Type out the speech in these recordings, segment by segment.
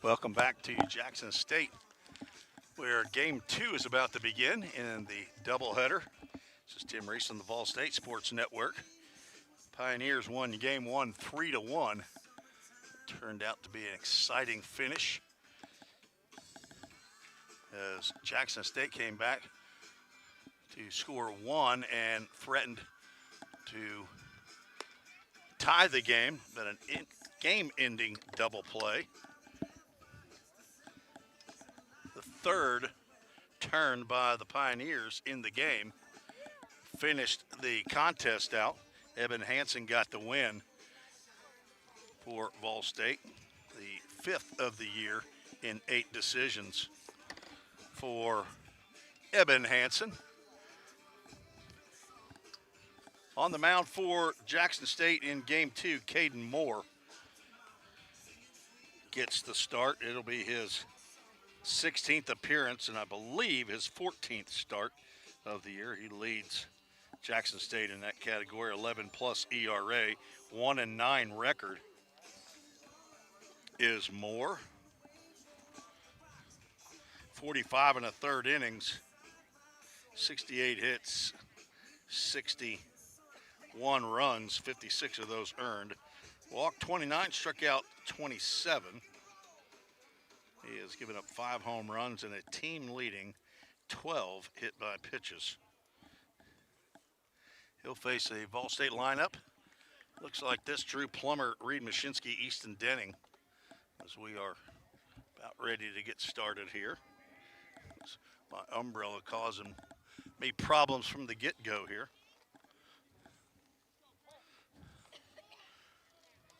Welcome back to Jackson State, where game two is about to begin in the doubleheader. This is Tim Reese on the Vol State Sports Network. Pioneers won game one 3-1. Turned out to be an exciting finish as Jackson State came back to score one and threatened to tie the game, but an game-ending double play. The third turn by the Pioneers in the game finished the contest out. Eben Hansen got the win for Vol State, the fifth of the year in 8 decisions for Eben Hansen. On the mound for Jackson State in game two, Caden Moore gets the start. It'll be his 16th appearance and I believe his 14th start of the year. He leads Jackson State in that category, 11 plus ERA, 1-9 record is Moore. 45 and a third innings, 68 hits, 61 runs, 56 of those earned. Walked 29, struck out 27. He has given up 5 home runs and a team-leading 12 hit by pitches. He'll face a Vol State lineup. Looks like this: Drew Plummer, Reed Mashinsky, Easton Denning, as we are about ready to get started here. My umbrella causing me problems from the get-go here.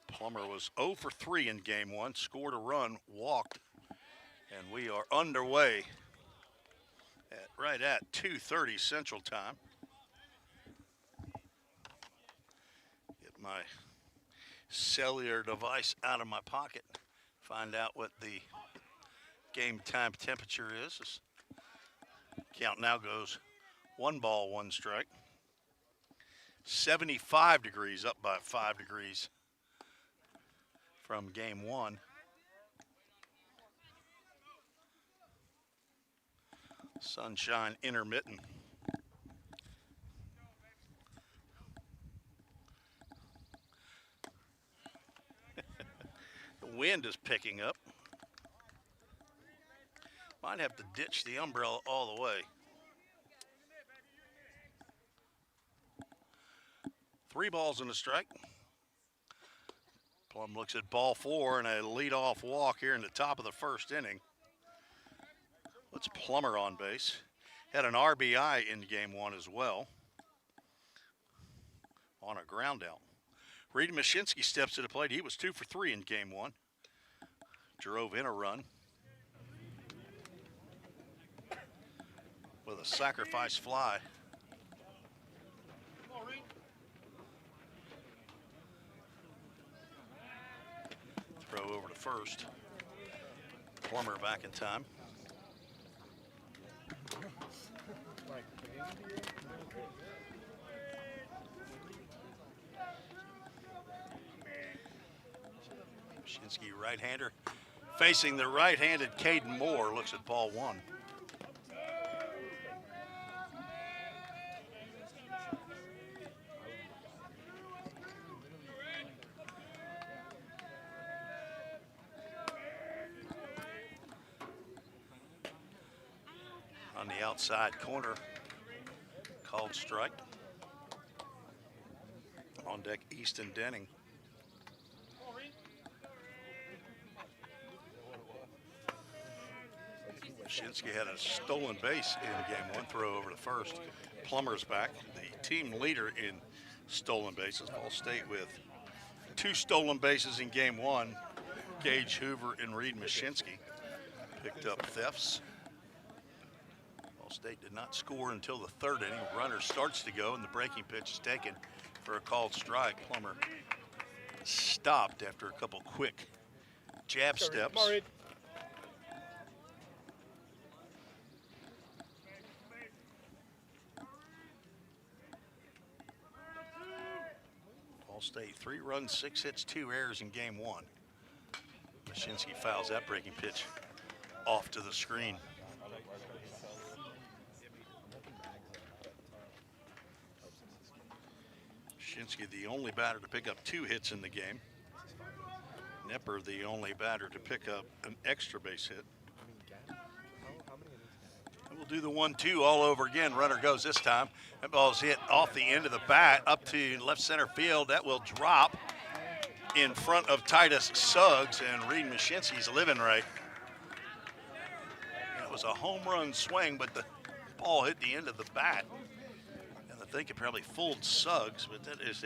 Plummer was 0 for 3 in game one, scored a run, walked, and we are underway right at 2:30 Central Time. Get my cellular device out of my pocket, find out what the game time temperature is. This count now goes 1 ball, 1 strike. 75 degrees, up by 5 degrees from game one. Sunshine intermittent. The wind is picking up. Might have to ditch the umbrella all the way. 3 balls and a strike. Plum looks at ball 4 and a leadoff walk here in the top of the first inning. Puts Plummer on base. Had an RBI in game one as well on a ground out. Reed Mashinsky steps to the plate. He was 2 for 3 in game one. Drove in a run with a sacrifice fly. Throw over to first. Plummer back in time. Mashinsky, right-hander, facing the right-handed Caden Moore, looks at ball 1. On the outside corner, called strike. On deck, Easton Denning. Mashinsky had a stolen base in game one, throw over to first. Plummer's back, the team leader in stolen bases. Vol State with 2 stolen bases in game one. Gage Hoover and Reed Mashinsky picked up thefts. Vol State did not score until the 3rd inning. Runner starts to go and the breaking pitch is taken for a called strike. Plummer stopped after a couple quick jab steps. Vol State 3 runs, 6 hits, 2 errors in game one. Shinsky fouls that breaking pitch off to the screen. Shinsky, the only batter to pick up 2 hits in the game. Knepper, the only batter to pick up an extra base hit. We'll do the 1-2 all over again. Runner goes this time. That ball's hit off the end of the bat up to left center field. That will drop in front of Titus Suggs, and Reed Mashinsky's living right. It was a home run swing, but the ball hit the end of the bat. And I think it probably fooled Suggs, but that is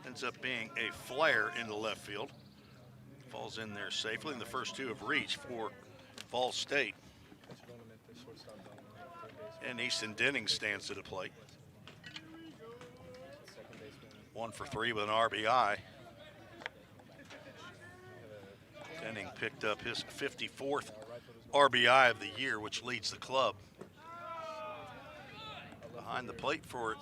ends up being a flare into left field. Falls in there safely, and the first 2 have reached for Fall State. And Easton Denning stands to the plate. 1 for 3 with an RBI. Denning picked up his 54th RBI of the year, which leads the club. Behind the plate for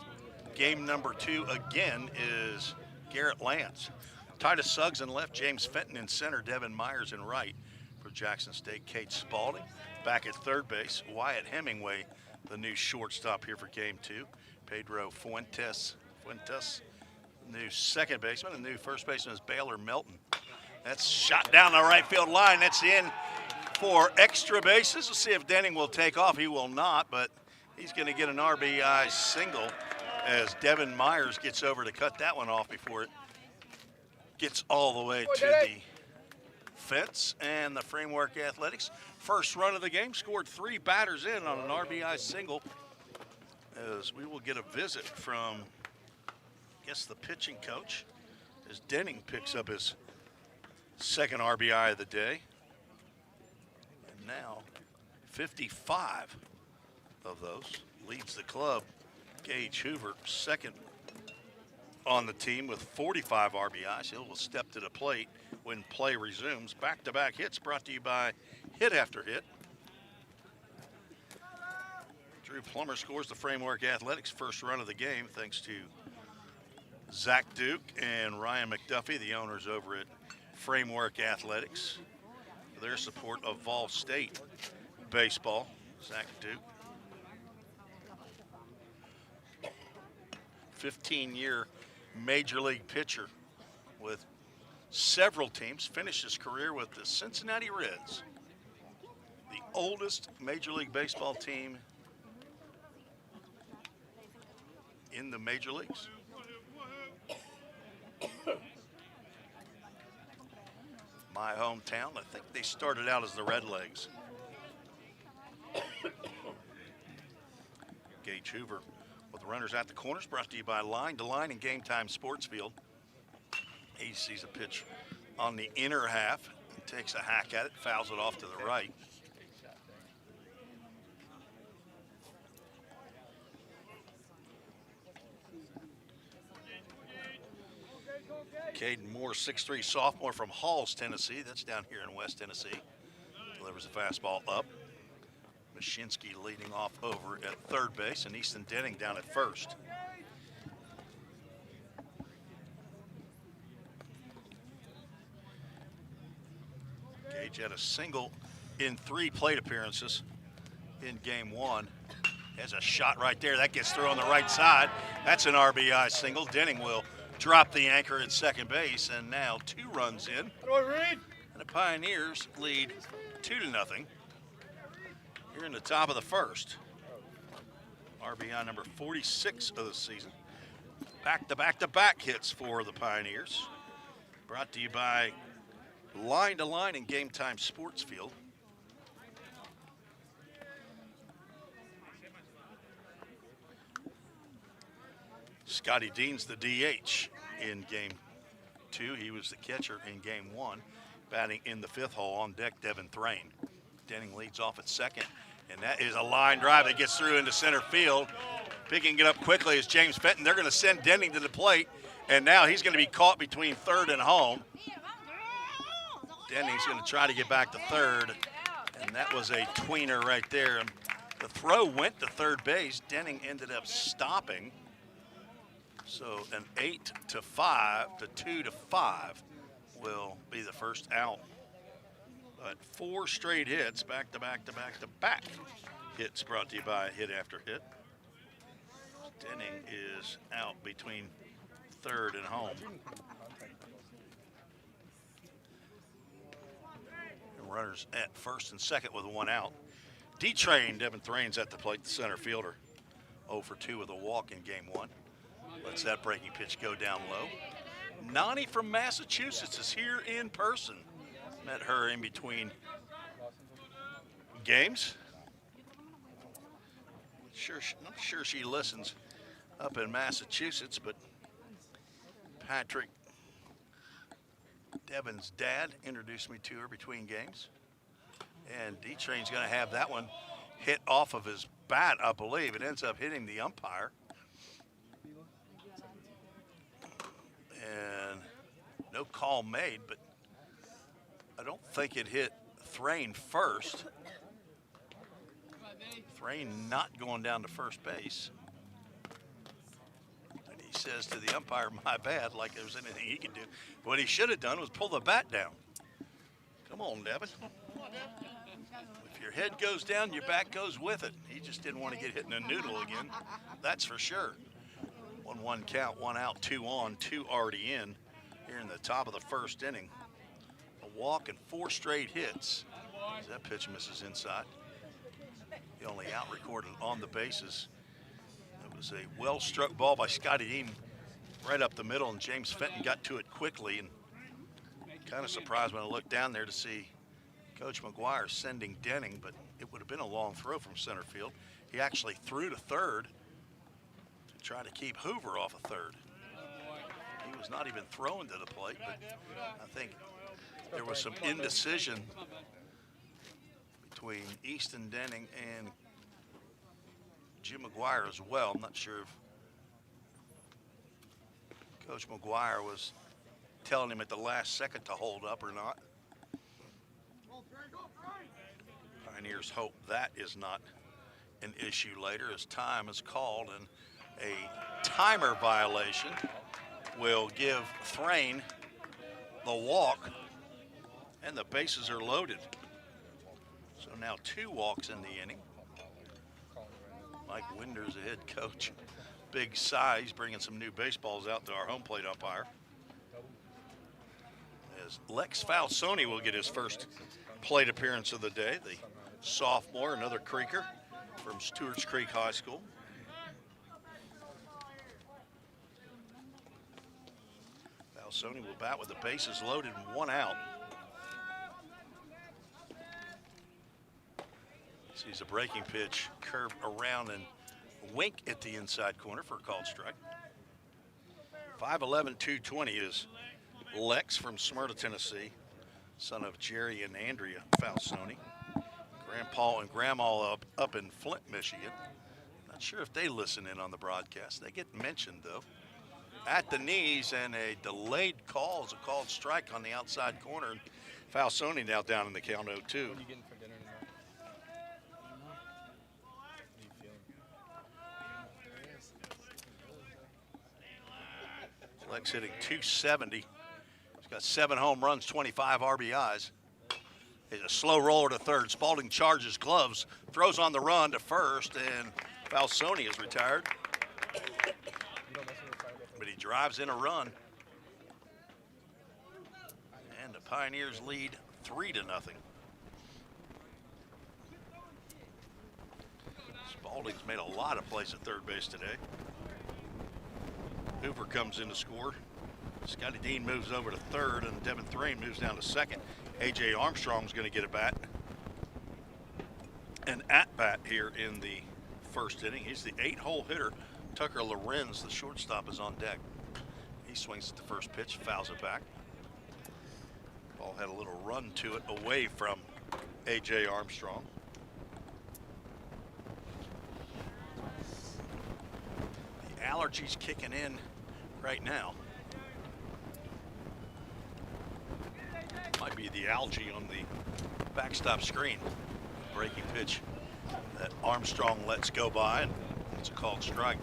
game number 2 again is Garrett Lance. Titus Suggs in left, James Fenton in center, Devin Myers in right. For Jackson State, Kate Spalding back at third base. Wyatt Hemingway, the new shortstop here for game 2. Pedro Fuentes, new second baseman. The new first baseman is Baylor Melton. That's shot down the right field line. That's in for extra bases. We'll see if Denning will take off. He will not, but he's going to get an RBI single as Devin Myers gets over to cut that one off before it gets all the way to the fence. And the Framework Athletics first run of the game scored 3 batters in on an RBI single, as we will get a visit from, I guess, the pitching coach, as Denning picks up his second RBI of the day. And now 55 of those, leads the club. Gage Hoover, second on the team with 45 RBIs. He will step to the plate when play resumes. Back-to-back hits brought to you by Hit After Hit. Drew Plummer scores the Framework Athletics first run of the game thanks to Zach Duke and Ryan McDuffie, the owners over at Framework Athletics, for their support of Vol State baseball. Zach Duke, 15-year Major League pitcher with several teams, finished his career with the Cincinnati Reds, the oldest Major League Baseball team in the major leagues. My hometown, I think they started out as the Redlegs. Gage Hoover with the runners at the corners, brought to you by Line to Line and Game Time Sports Field. He sees a pitch on the inner half, takes a hack at it, fouls it off to the right. Caden Moore, 6'3" sophomore from Halls, Tennessee. That's down here in West Tennessee. Delivers a fastball up. Mashinsky leading off over at third base, and Easton Denning down at first. Gage had a single in 3 plate appearances in game 1. Has a shot right there. That gets through on the right side. That's an RBI single. Denning will drop the anchor at second base, and now 2 runs in. And the Pioneers lead 2-0 here in the top of the first. RBI number 46 of the season. Back-to-back hits for the Pioneers. Brought to you by Line to Line and Game Time Sports Field. Scotty Dean's the DH in game 2. He was the catcher in game 1. Batting in the 5th hole on deck, Devin Thrain. Denning leads off at second, and that is a line drive that gets through into center field. Picking it up quickly is James Fenton. They're going to send Denning to the plate, and now he's going to be caught between third and home. Denning's going to try to get back to third, and that was a tweener right there. The throw went to third base. Denning ended up stopping. So an 8-5 to 2-5 will be the first out. But 4 straight hits, back to back to back to back. Hits brought to you by Hit After Hit. Denning is out between third and home. And runners at first and second with 1 out. D-Train, Devin Thrain's at the plate, the center fielder. 0 for 2 with a walk in game 1. Lets that breaking pitch go down low. Nani from Massachusetts is here in person. Met her in between games. Not sure she listens up in Massachusetts, but Patrick, Devin's dad, introduced me to her between games. And D-Train's going to have that one hit off of his bat, I believe. It ends up hitting the umpire. And no call made, but I don't think it hit Thrain first. Thrain not going down to first base. And he says to the umpire, my bad, like there was anything he could do. What he should have done was pull the bat down. Come on, Devin. If your head goes down, your back goes with it. He just didn't want to get hit in a noodle again. That's for sure. 1-1 count, 1 out, 2 on, 2 already in here in the top of the first inning. A walk and 4 straight hits. As that pitch misses inside. The only out recorded on the bases. It was a well-struck ball by Scotty Dean right up the middle, and James Fenton got to it quickly, and kind of surprised when I looked down there to see Coach McGuire sending Denning, but it would have been a long throw from center field. He actually threw to third to try to keep Hoover off of third. He was not even thrown to the plate, but I think there was some indecision between Easton Denning and Jim McGuire as well. I'm not sure if Coach McGuire was telling him at the last second to hold up or not. Pioneers hope that is not an issue later, as time is called, and a timer violation will give Thrain the walk, and the bases are loaded. So now 2 walks in the inning. Mike Winder's the head coach. Big size, bringing some new baseballs out to our home plate umpire. As Lex Falsoni will get his first plate appearance of the day, the sophomore, another Creeker from Stewart's Creek High School. Falsoni will bat with the bases loaded and 1 out. Sees a breaking pitch curve around and wink at the inside corner for a called strike. 5'11", 220 is Lex from Smyrna, Tennessee, son of Jerry and Andrea Falsoni. Grandpa and Grandma up in Flint, Michigan. Not sure if they listen in on the broadcast. They get mentioned, though. At the knees, and a delayed call is a called strike on the outside corner. And Falsoni now down in the count 0-2. Lex hitting .270. He's got 7 home runs, 25 RBIs. He's a slow roller to third. Spalding charges gloves, throws on the run to first, and Falsoni is retired. But he drives in a run. And the Pioneers lead 3-0. Spalding's made a lot of plays at third base today. Hoover comes in to score. Scotty Dean moves over to third, and Devin Thrain moves down to second. A.J. Armstrong's going to get a bat. An at-bat here in the first inning. He's the 8-hole hitter. Tucker Lorenz, the shortstop, is on deck. He swings at the first pitch, fouls it back. Ball had a little run to it away from A.J. Armstrong. The allergies kicking in right now. Might be the algae on the backstop screen. Breaking pitch that Armstrong lets go by, and it's a called strike.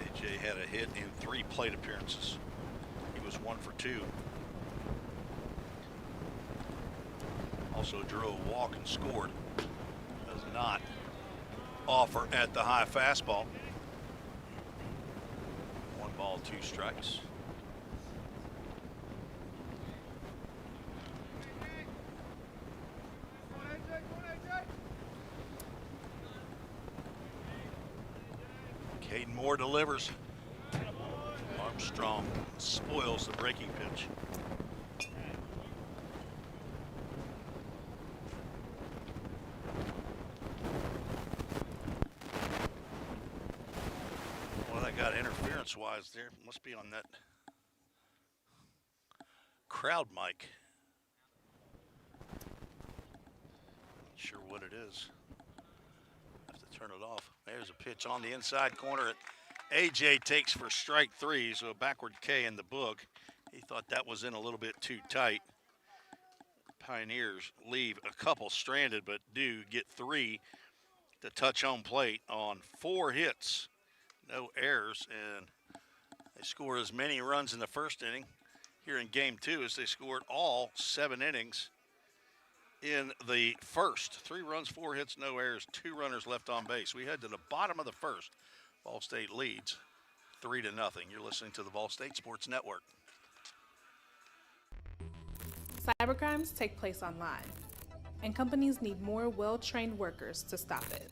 AJ had a hit in 3 plate appearances. was 1 for 2. Also drew a walk and scored. Does not offer at the high fastball. 1 ball, 2 strikes. Caden Moore delivers. Armstrong spoils the breaking pitch. Well, that got interference-wise there. Must be on that crowd mic. Not sure what it is. Have to turn it off. There's a pitch on the inside corner. AJ takes for strike 3, so a backward K in the book. He thought that was in a little bit too tight. Pioneers leave a couple stranded, but do get 3 to touch home plate on 4 hits. No errors, and they score as many runs in the first inning here in game 2 as they scored all 7 innings in the first. 3 runs, 4 hits, no errors, 2 runners left on base. We head to the bottom of the first. Ball State leads 3-0. You're listening to the Ball State Sports Network. Cybercrimes take place online, and companies need more well-trained workers to stop it.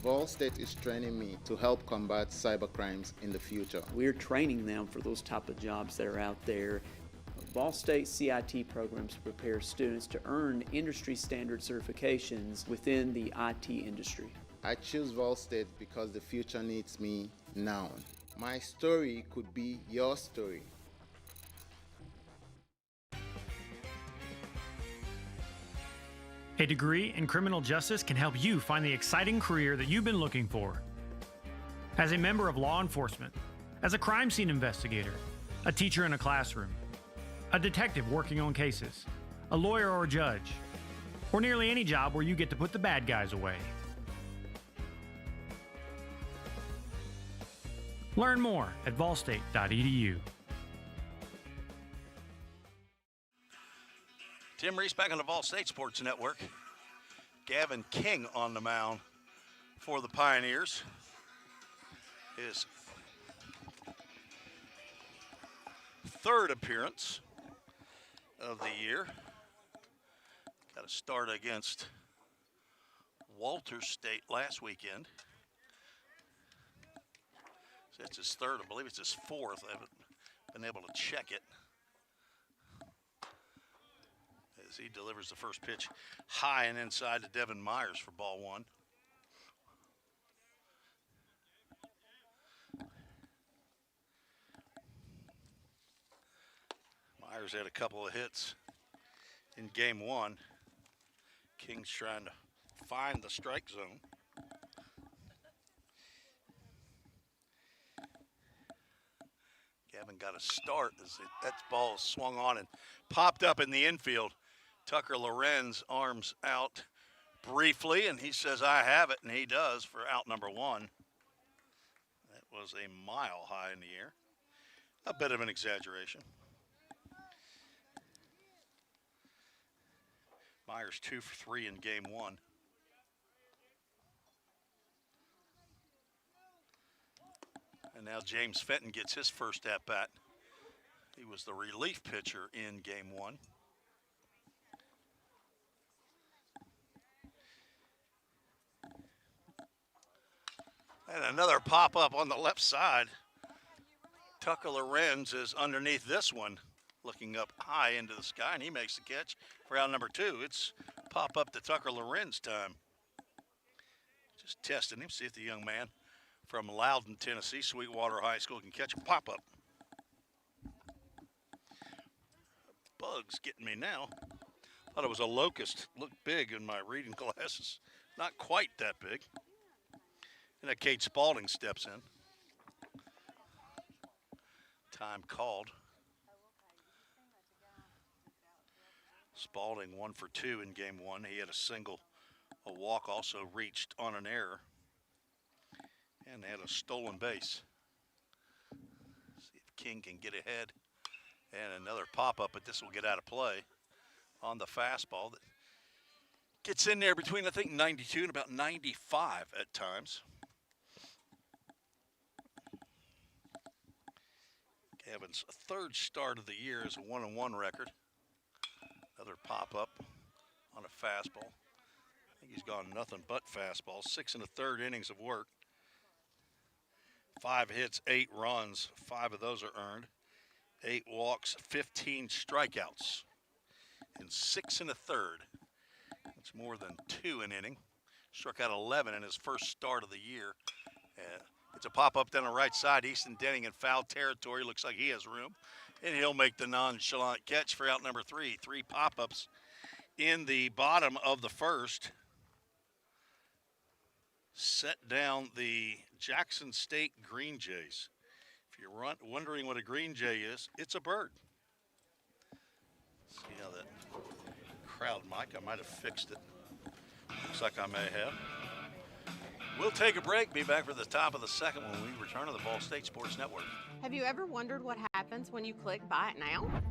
Ball State is training me to help combat cybercrimes in the future. We're training them for those type of jobs that are out there. Ball State CIT programs prepare students to earn industry standard certifications within the IT industry. I choose Ball State because the future needs me now. My story could be your story. A degree in criminal justice can help you find the exciting career that you've been looking for. As a member of law enforcement, as a crime scene investigator, a teacher in a classroom, a detective working on cases, a lawyer or a judge, or nearly any job where you get to put the bad guys away. Learn more at ballstate.edu. Tim Reese back on the Ball State Sports Network. Gavin King on the mound for the Pioneers. His 3rd appearance of the year. Got a start against Walters State last weekend. So it's his 3rd, I believe it's his 4th. I haven't been able to check it. As he delivers the first pitch high and inside to Devin Myers for ball 1. Myers had a couple of hits in game 1. King's trying to find the strike zone. Gavin got a start as that ball swung on and popped up in the infield. Tucker Lorenz arms out briefly, and he says, I have it, and he does for out number 1. That was a mile high in the air. A bit of an exaggeration. Myers 2 for 3 in game 1. And now James Fenton gets his first at-bat. He was the relief pitcher in game 1. And another pop-up on the left side. Tucker Lorenz is underneath this one, looking up high into the sky, and he makes the catch for out number 2. It's pop-up to Tucker Lorenz time. Just testing him, see if the young man from Loudon, Tennessee, Sweetwater High School can catch a pop-up. Bug's getting me now. Thought it was a locust. Looked big in my reading glasses. Not quite that big. And that Kate Spalding steps in. Time called. Spalding 1 for 2 in game 1. He had a single. A walk also reached on an error. And they had a stolen base. See if King can get ahead And another pop-up, but this will get out of play on the fastball that gets in there between, I think, 92 and about 95 at times. Gavin's third start of the year is a 1-1 record. Another pop-up on a fastball. I think he's gone nothing but fastballs. 6 1/3 innings of work. 5 hits, 8 runs. 5 of those are earned. 8 walks, 15 strikeouts in 6 1/3. That's more than 2 an inning. Struck out 11 in his first start of the year. It's a pop-up down the right side. Easton Denning in foul territory. Looks like he has room. And he'll make the nonchalant catch for out number 3. 3 pop-ups in the bottom of the first. Set down the Jackson State Green Jays. If you're wondering what a Green Jay is, it's a bird. See how that crowd mic, I might have fixed it. Looks like I may have. We'll take a break, be back for the top of the second when we return to the Ball State Sports Network. Have you ever wondered what happens when you click Buy It Now?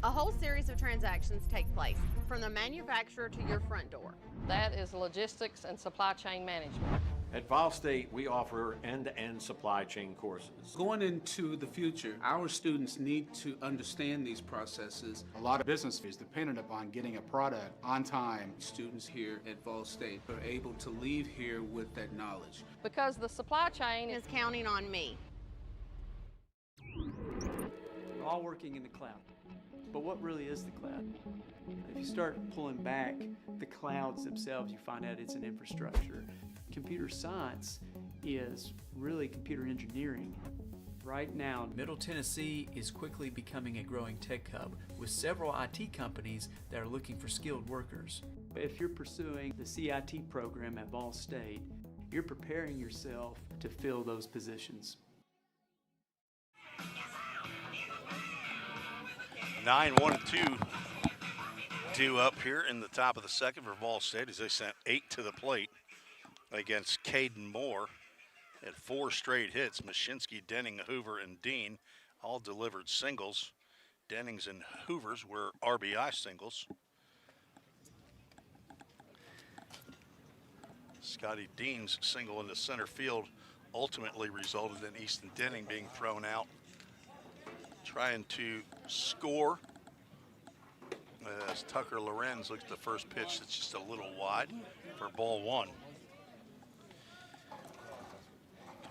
A whole series of transactions take place, from the manufacturer to your front door. That is logistics and supply chain management. At Vol State, we offer end-to-end supply chain courses. Going into the future, our students need to understand these processes. A lot of business is dependent upon getting a product on time. Students here at Vol State are able to leave here with that knowledge. Because the supply chain Is counting on me. We're all working in the cloud. But what really is the cloud? If you start pulling back the clouds themselves, you find out it's an infrastructure. Computer science is really computer engineering. Right now, Middle Tennessee is quickly becoming a growing tech hub with several IT companies that are looking for skilled workers. if you're pursuing the CIT program at Vol State, you're preparing yourself to fill those positions. 9-1-2 due up here in the top of the second for Vol State as they sent 8 to the plate against Caden Moore. Had 4 straight hits. Mashinsky, Denning, Hoover, and Dean all delivered singles. Dennings and Hoovers were RBI singles. Scotty Dean's single into center field ultimately resulted in Easton Denning being thrown out, trying to score as Tucker Lorenz looks at the first pitch that's just a little wide for ball 1.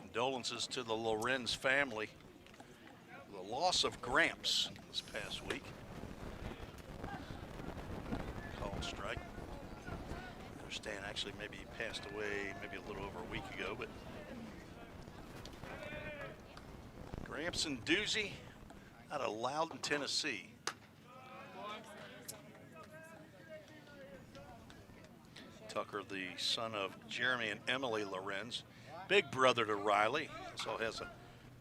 Condolences to the Lorenz family. The loss of Gramps this past week. Called strike. I understand actually maybe he passed away maybe a little over a week ago, but Gramps and Doozy out of Loudon, Tennessee. Tucker, the son of Jeremy and Emily Lorenz, big brother to Riley. Also has a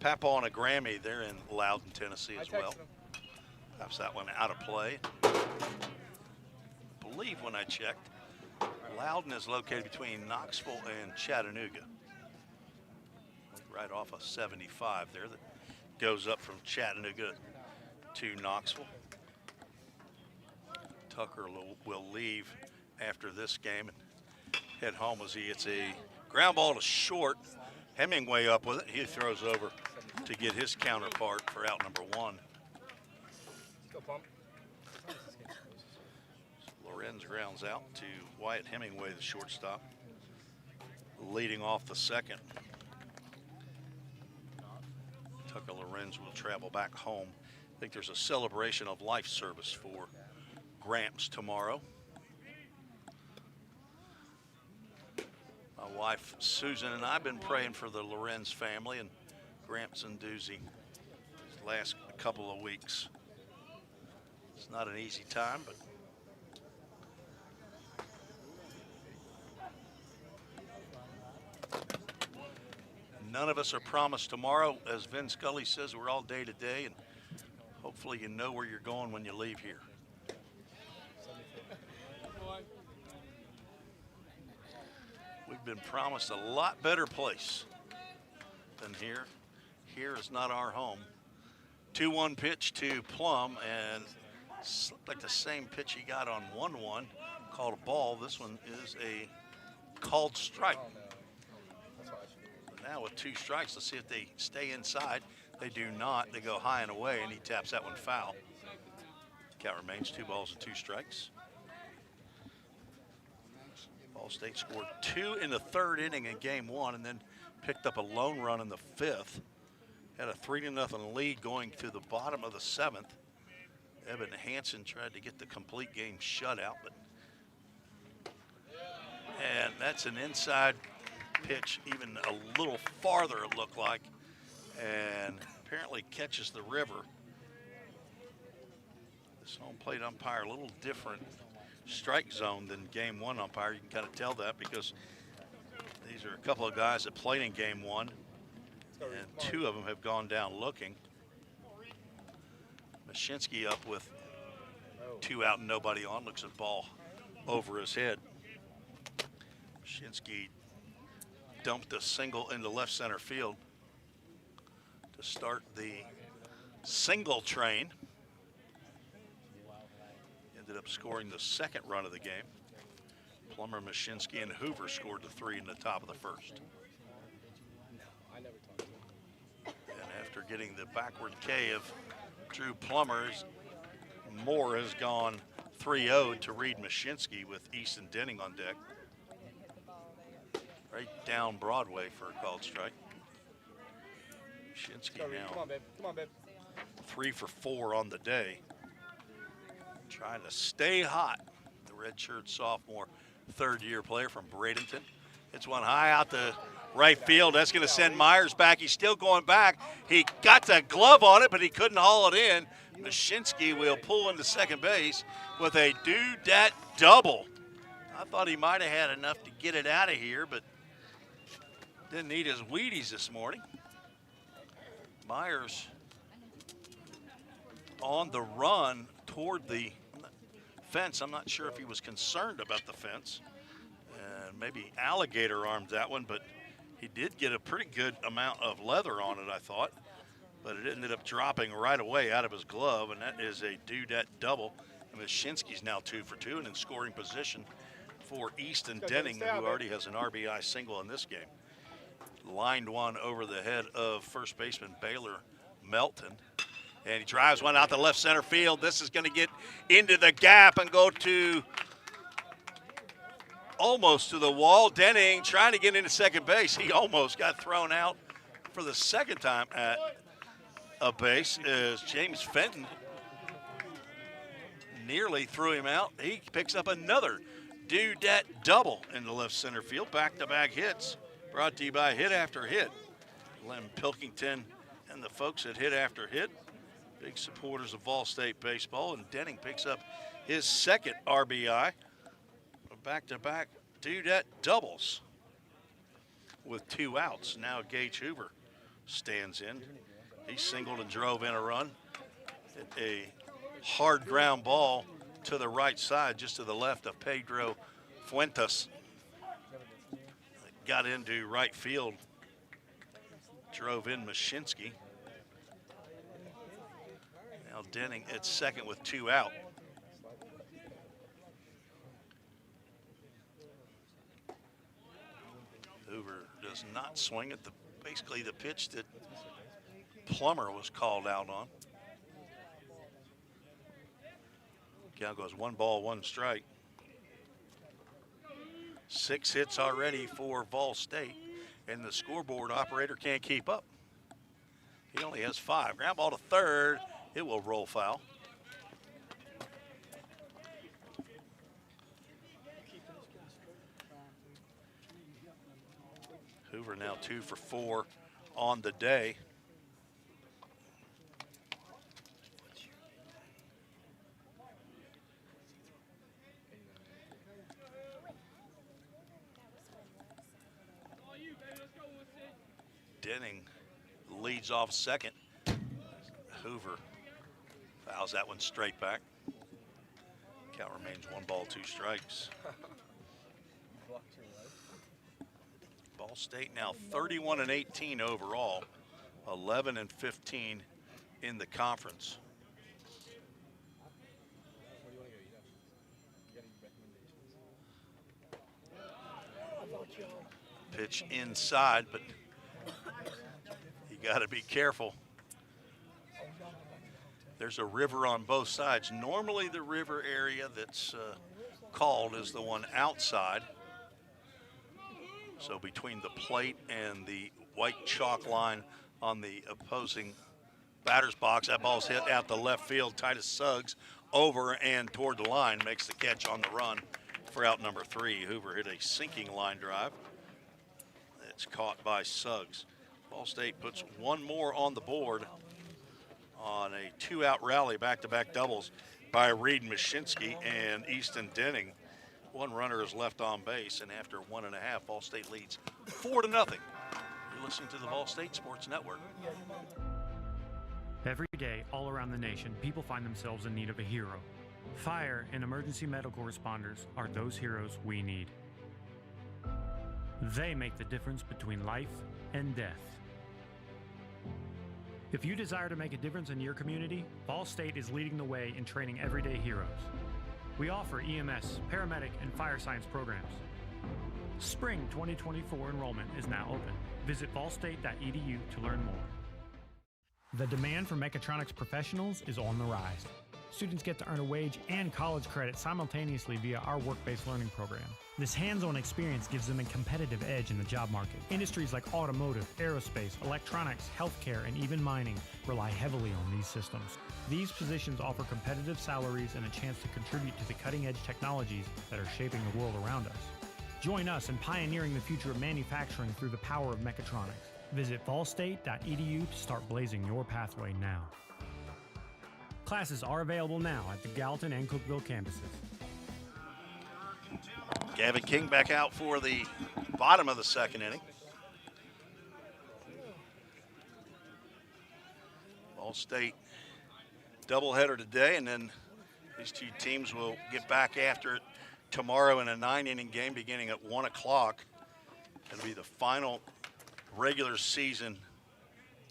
Papa and a Grammy there in Loudon, Tennessee as well. Perhaps that one out of play. I believe when I checked, Loudon is located between Knoxville and Chattanooga. Right off of 75 there that goes up from Chattanooga to Knoxville. Tucker will leave after this game and head home as he hits a ground ball to short. Hemingway up with it. He throws over to get his counterpart for out number 1. Lorenz grounds out to Wyatt Hemingway, the shortstop, leading off the second. Tucker Lorenz will travel back home. I think there's a celebration of life service for Gramps tomorrow. My wife Susan and I have been praying for the Lorenz family and Gramps and Doozy the last couple of weeks. It's not an easy time, but none of us are promised tomorrow. As Vin Scully says, we're all day to day, and hopefully you know where you're going when you leave here. We've been promised a lot better place than here. Here is not our home. 2-1 pitch to Plum, and looked like the same pitch he got on 1-1. Called a ball. This one is a called strike. Now with 2 strikes, let's see if they stay inside. They do not. They go high and away, and he taps that one foul. Count remains 2 balls and 2 strikes. Ball State scored 2 in the 3rd inning in game 1, and then picked up a lone run in the 5th. Had a 3-0 lead going to the bottom of the 7th. Evan Hansen tried to get the complete game shutout, and that's an inside pitch, even a little farther it looked like, and apparently catches the river. This home plate umpire, a little different strike zone than game 1 umpire. You can kind of tell that because these are a couple of guys that played in game 1, and 2 of them have gone down looking. Mashinsky up with 2 out and nobody on, looks at ball over his head. Mashinsky dumped a single into left center field to start the single train. Ended up scoring the 2nd run of the game. Plummer, Mashinsky, and Hoover scored the 3 in the top of the 1st. And after getting the backward K of Drew Plummer, Moore has gone 3-0 to Reed Mashinsky with Easton Denning on deck. Right down Broadway for a called strike. Mashinsky now Come on, babe. 3 for 4 on the day. Trying to stay hot. The redshirt sophomore, 3rd-year player from Bradenton. It's one high out to right field. That's going to send Myers back. He's still going back. He got the glove on it, but he couldn't haul it in. Mashinsky will pull into second base with a do-dat double. I thought he might have had enough to get it out of here, but didn't need his Wheaties this morning. Myers on the run toward the fence. I'm not sure if he was concerned about the fence. And maybe alligator armed that one, but he did get a pretty good amount of leather on it, I thought. But it ended up dropping right away out of his glove, and that is a do-dat double. And Mashinsky's now 2 for 2 and in scoring position for Easton Denning, who already has an RBI single in this game. Lined one over the head of first baseman Baylor Melton. And he drives one out to left center field. This is going to get into the gap and go to almost to the wall. Denning trying to get into second base. He almost got thrown out for the 2nd time at a base as James Fenton nearly threw him out. He picks up another do-dat double in the left center field. Back-to-back hits brought to you by Hit After Hit. Lem Pilkington and the folks at Hit After Hit, big supporters of Vol State baseball, and Denning picks up his 2nd RBI. Back-to-back do-dat doubles with 2 outs. Now Gage Hoover stands in. He singled and drove in a run. A hard ground ball to the right side, just to the left of Pedro Fuentes. Got into right field, drove in Mashinsky. Now Denning at second with 2 out. Hoover does not swing at basically the pitch that Plummer was called out on. Count goes 1 ball, 1 strike. 6 hits already for Vol State, and the scoreboard operator can't keep up. He only has 5. Ground ball to third. It will roll foul. Hoover now 2 for 4 on the day. Denning leads off second. Hoover fouls that one straight back. Count remains 1 ball, 2 strikes. Ball State now 31-18 overall, 11-15 in the conference. Pitch inside, but you got to be careful. There's a river on both sides. Normally the river area that's called is the one outside. So between the plate and the white chalk line on the opposing batter's box, that ball's hit out the left field. Titus Suggs over and toward the line makes the catch on the run for out number 3. Hoover hit a sinking line drive. It's caught by Suggs. Ball State puts one more on the board on a 2-out rally, back-to-back doubles by Reed Mashinsky and Easton Denning. One runner is left on base, and after 1.5, Ball State leads 4-0. You're listening to the Ball State Sports Network. Every day, all around the nation, people find themselves in need of a hero. Fire and emergency medical responders are those heroes we need. They make the difference between life and death. If you desire to make a difference in your community, Ball State is leading the way in training everyday heroes. We offer EMS, paramedic, and fire science programs. Spring 2024 enrollment is now open. Visit ballstate.edu to learn more. The demand for mechatronics professionals is on the rise. Students get to earn a wage and college credit simultaneously via our work-based learning program. This hands-on experience gives them a competitive edge in the job market. Industries like automotive, aerospace, electronics, healthcare, and even mining rely heavily on these systems. These positions offer competitive salaries and a chance to contribute to the cutting-edge technologies that are shaping the world around us. Join us in pioneering the future of manufacturing through the power of mechatronics. Visit ballstate.edu to start blazing your pathway now. Classes are available now at the Gallatin and Cookeville campuses. Gavin King back out for the bottom of the second inning. Ball State doubleheader today, and then these two teams will get back after it tomorrow in a 9-inning game beginning at 1 o'clock. It'll be the final regular season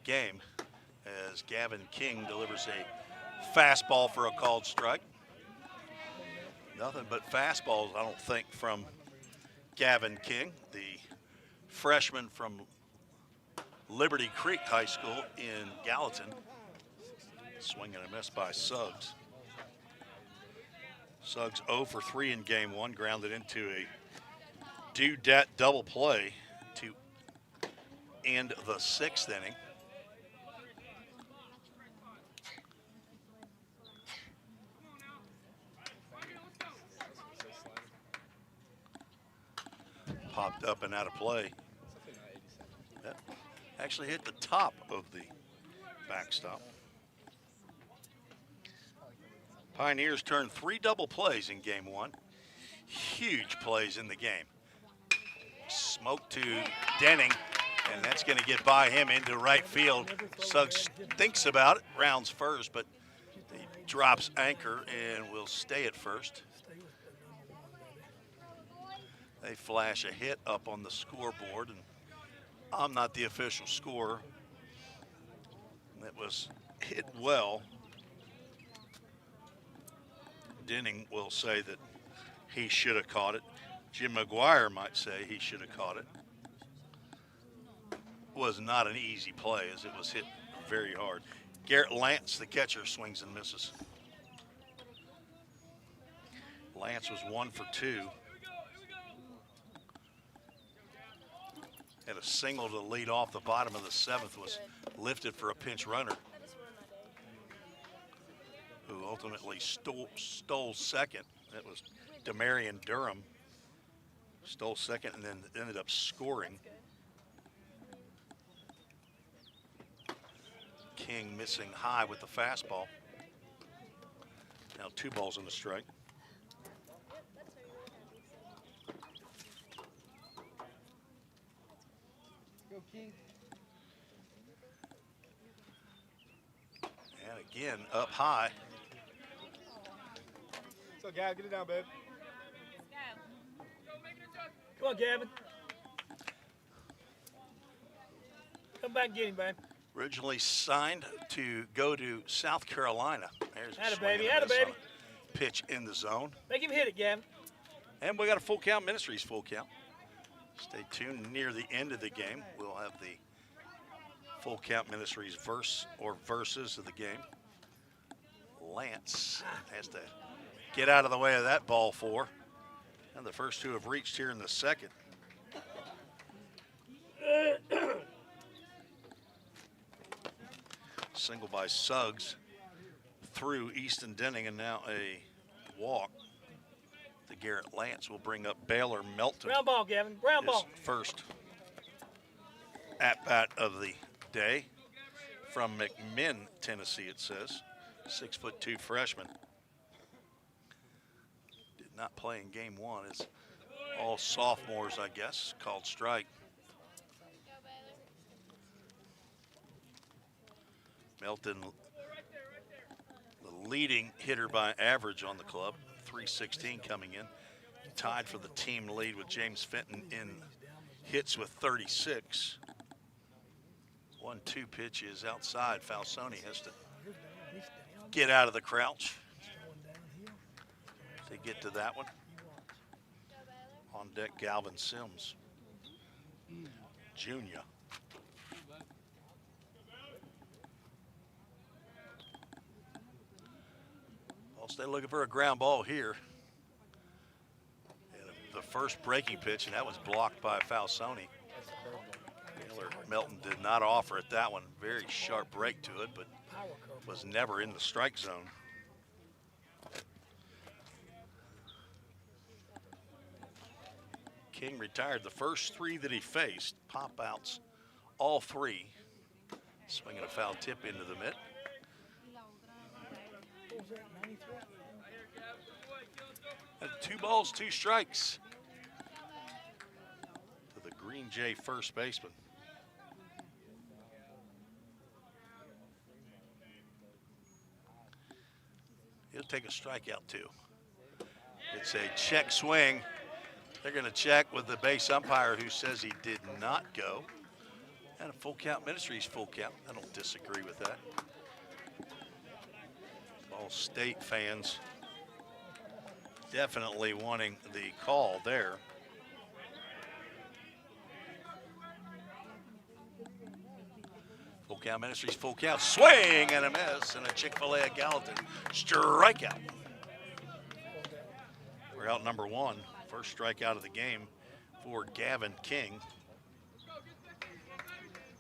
game as Gavin King delivers a fastball for a called strike. Nothing but fastballs, I don't think, from Gavin King, the freshman from Liberty Creek High School in Gallatin. Swing and a miss by Suggs. Suggs 0 for 3 in game 1, grounded into a due-dat double play to end the 6th inning. Popped up and out of play. That actually hit the top of the backstop. Pioneers turned 3 double plays in game 1. Huge plays in the game. Smoke to Denning, and that's going to get by him into right field. Suggs thinks about it, rounds first, but he drops anchor and will stay at first. They flash a hit up on the scoreboard, and I'm not the official scorer. That was hit well. Denning will say that he should have caught it. Jim McGuire might say he should have caught it. Was not an easy play as it was hit very hard. Garrett Lance, the catcher, swings and misses. Lance was 1 for 2. Had a single to lead off the bottom of the 7th, was lifted for a pinch runner, who ultimately stole second. That was Demarion Durham. Stole second and then ended up scoring. King missing high with the fastball. Now 2 balls and a strike. And again, up high. So, Gavin, get it down, babe. Come on, Gavin. Come back and get him, babe. Originally signed to go to South Carolina. There's a Atta swing baby, and a atta miss on baby. a pitch in the zone. Make him hit it, Gavin. And we got a full count, Ministries full count. Stay tuned. Near the end of the game, we'll have the full count Ministries verses of the game. Lance has to get out of the way of that ball four. And the first two have reached here in the second. Single by Suggs through Easton Denning, and now a walk. The Garrett Lance will bring up Baylor Melton. Ground ball, Gavin. Ground His ball. first at-bat of the day from McMinn, Tennessee, it says. 6'2" freshman. Did not play in game one. It's all sophomores, I guess, called strike. Melton, the leading hitter by average on the club, 316 coming in. Tied for the team lead with James Fenton in hits with 36. 1-2 pitch is outside. Falsoni has to get out of the crouch to get to that one. On deck, Galvin Sims, Junior. I'll stay looking for a ground ball here. And the first breaking pitch, and that was blocked by Falsoni. Baylor Melton did not offer it that one. Very sharp break to it, but was never in the strike zone. King retired the first three that he faced. Pop outs, all three. Swinging a foul tip into the mitt. And 2 balls, 2 strikes to the Green Jay first baseman. He'll take a strikeout too. It's a check swing. They're going to check with the base umpire who says he did not go. And a full count, Ministries full count. I don't disagree with that. All State fans definitely wanting the call there. Full count, Ministries full count. Swing and a miss, and a Chick-fil-A at Gallatin strikeout. We're out number 1. First strikeout of the game for Gavin King.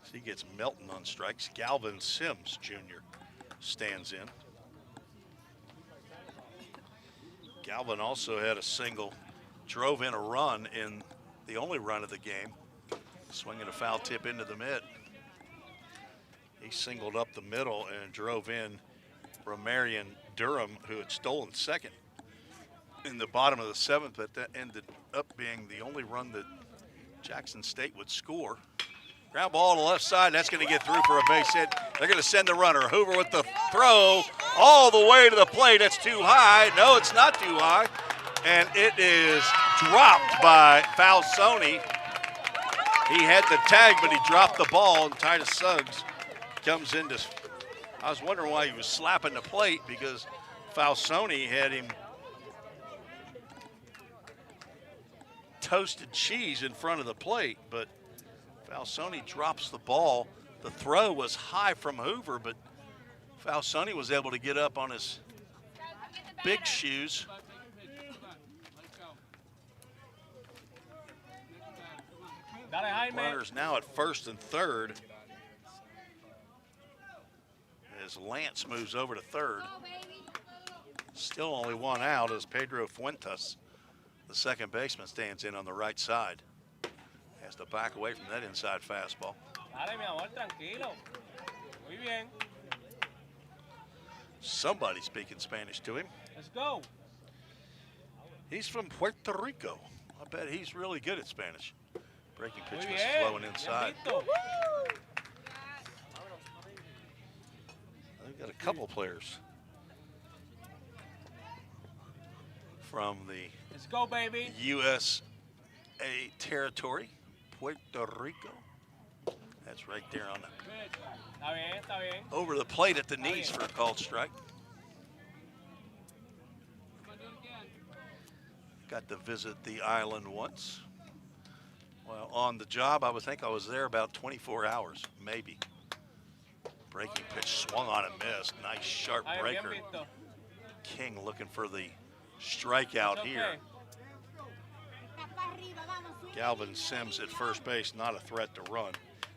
So he gets Melton on strikes. Galvin Sims Jr. stands in. Galvin also had a single, drove in a run in the only run of the game, swinging a foul tip into the mid. He singled up the middle and drove in Romarian Durham, who had stolen second in the bottom of the 7th, but that ended up being the only run that Jackson State would score. Ground ball on the left side, that's going to get through for a base hit. They're going to send the runner. Hoover with the throw all the way to the plate. That's too high. No, it's not too high. And it is dropped by Falsoni. He had the tag, but he dropped the ball, and Titus Suggs comes into. I was wondering why he was slapping the plate, because Falsoni had him toasted cheese in front of the plate, but Falsoni drops the ball. The throw was high from Hoover, but Falsoni was able to get up on his big shoes. Runners now at first and third as Lance moves over to third. Still only one out as Pedro Fuentes, the second baseman, stands in on the right side. Has to back away from that inside fastball. Somebody speaking Spanish to him. Let's go. He's from Puerto Rico. I bet he's really good at Spanish. Breaking pitch was flowing inside. They've got a couple players from the Let's go, baby. USA territory, Puerto Rico. That's right there on the Está bien, está bien. over the plate at the knees for a called strike. Got to visit the island once. Well, on the job, I would think I was there about 24 hours, maybe. Breaking pitch swung on and missed. Nice sharp Está bien, breaker. bien visto. King looking for the strikeout here. Galvin Sims at first base, not a threat to run.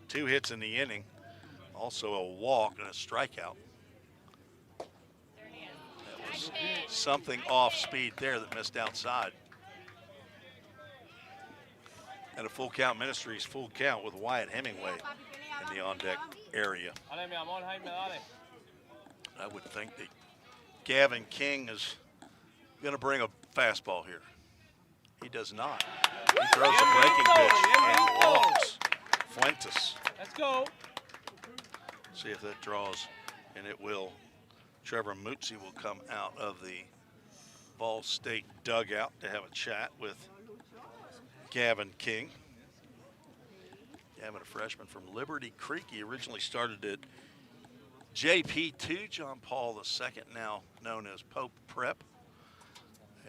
2 hits in the inning, also a walk and a strikeout. That was something off speed there that missed outside. And a full count Ministries, full count with Wyatt Hemingway in the on deck area. Dale, mi amor, Jaime, dale. I would think that Gavin King is going to bring a fastball here. He does not. He throws a breaking pitch and walks. Fuentes. Let's go. See if that draws, and it will. Trevor Mutzi will come out of the Ball State dugout to have a chat with Gavin King. Gavin, a freshman from Liberty Creek. He originally started at JP2, John Paul II, now known as Pope Prep,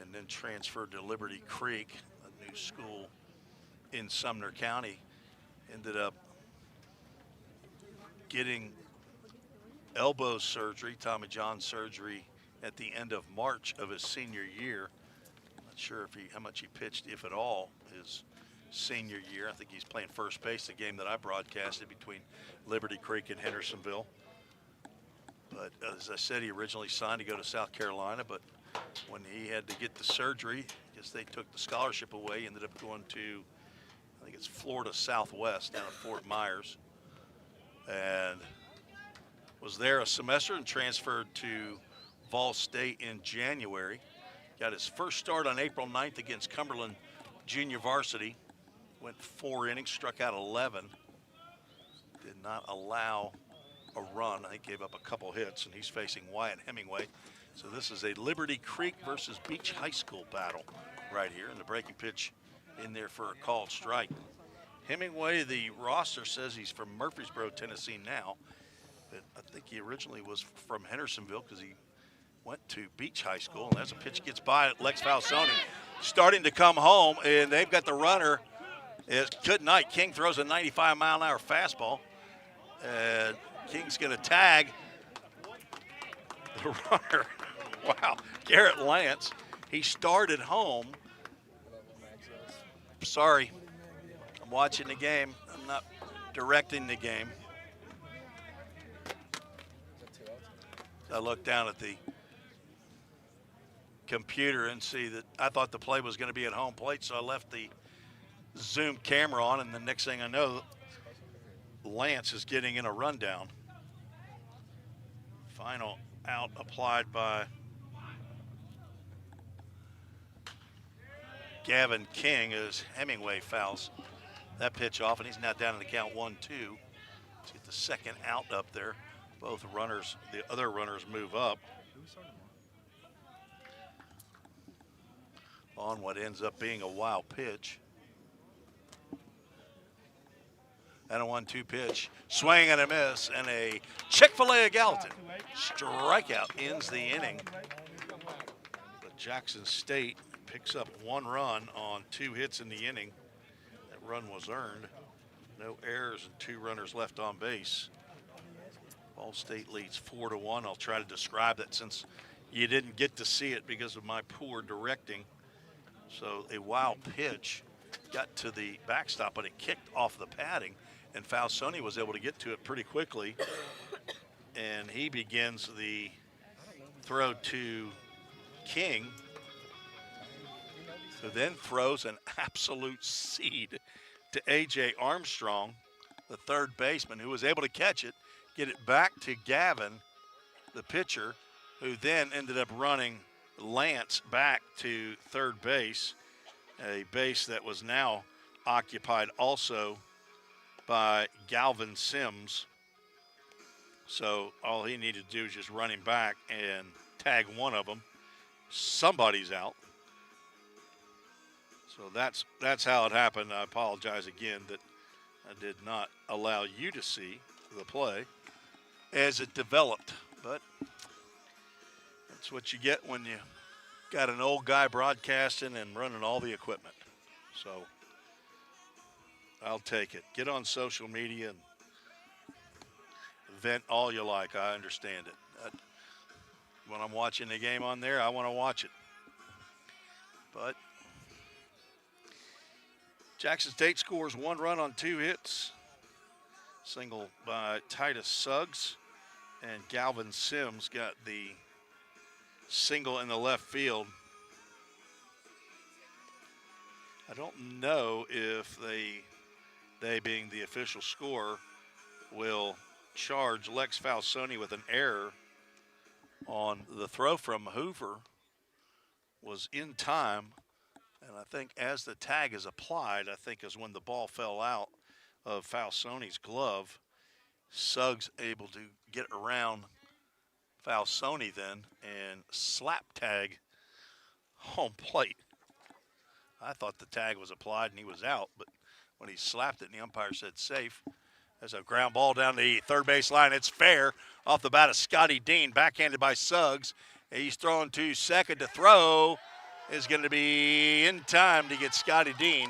and then transferred to Liberty Creek, a new school in Sumner County. Ended up getting elbow surgery, Tommy John surgery, at the end of March of his senior year. Not sure how much he pitched, if at all, his senior year. I think he's playing first base, the game that I broadcasted between Liberty Creek and Hendersonville. But as I said, he originally signed to go to South Carolina, but when he had to get the surgery, I guess they took the scholarship away, ended up going to, I think it's Florida Southwest down at Fort Myers, and was there a semester and transferred to Vol State in January. Got his first start on April 9th against Cumberland Junior Varsity. Went 4 innings, struck out 11. Did not allow a run. I think gave up a couple hits, and he's facing Wyatt Hemingway. So this is a Liberty Creek versus Beach High School battle right here, and the breaking pitch in there for a called strike. Hemingway, the roster says he's from Murfreesboro, Tennessee now, but I think he originally was from Hendersonville because he went to Beach High School. And as a pitch gets by Lex Falsoni, starting to come home, and they've got the runner. It's good night. King throws a 95-mile-an-hour fastball, and King's going to tag the runner. Wow, Garrett Lance. He started home. Sorry, I'm watching the game. I'm not directing the game. I look down at the computer and see that I thought the play was going to be at home plate, so I left the Zoom camera on, and the next thing I know, Lance is getting in a rundown. Final out applied by Gavin King as Hemingway fouls that pitch off, and he's now down in the count 1-2. Let's get the second out up there. Both runners, the other runners move up on what ends up being a wild pitch. And a 1-2 pitch, swing and a miss, and a Chick-fil-A of Gallatin strikeout ends the inning. But Jackson State picks up 1 run on 2 hits in the inning. That run was earned. No errors and 2 runners left on base. Ball State leads 4-1. I'll try to describe that since you didn't get to see it because of my poor directing. So a wild pitch got to the backstop, but it kicked off the padding, and Falsoni was able to get to it pretty quickly. And he begins the throw to King, who then throws an absolute seed to A.J. Armstrong, the third baseman, who was able to catch it, get it back to Gavin, the pitcher, who then ended up running Lance back to third base, a base that was now occupied also by Galvin Sims. So all he needed to do is just run him back and tag one of them. Somebody's out. So that's how it happened. I apologize again that I did not allow you to see the play as it developed, but that's what you get when you got an old guy broadcasting and running all the equipment. So I'll take it. Get on social media and vent all you like. I understand it. When I'm watching the game on there, I want to watch it. But Jackson State scores 1 run on 2 hits. Single by Titus Suggs, and Galvin Sims got the single in the left field. I don't know if they being the official scorer, will charge Lex Falsoni with an error on the throw from Hoover. Was in time, and I think as the tag is applied, I think is when the ball fell out of Falsoni's glove. Suggs able to get around Falsoni then and slap tag home plate. I thought the tag was applied and he was out, but when he slapped it and the umpire said safe, there's a ground ball down the third base line. It's fair off the bat of Scotty Dean, backhanded by Suggs. He's throwing to second. To throw is going to be in time to get Scotty Dean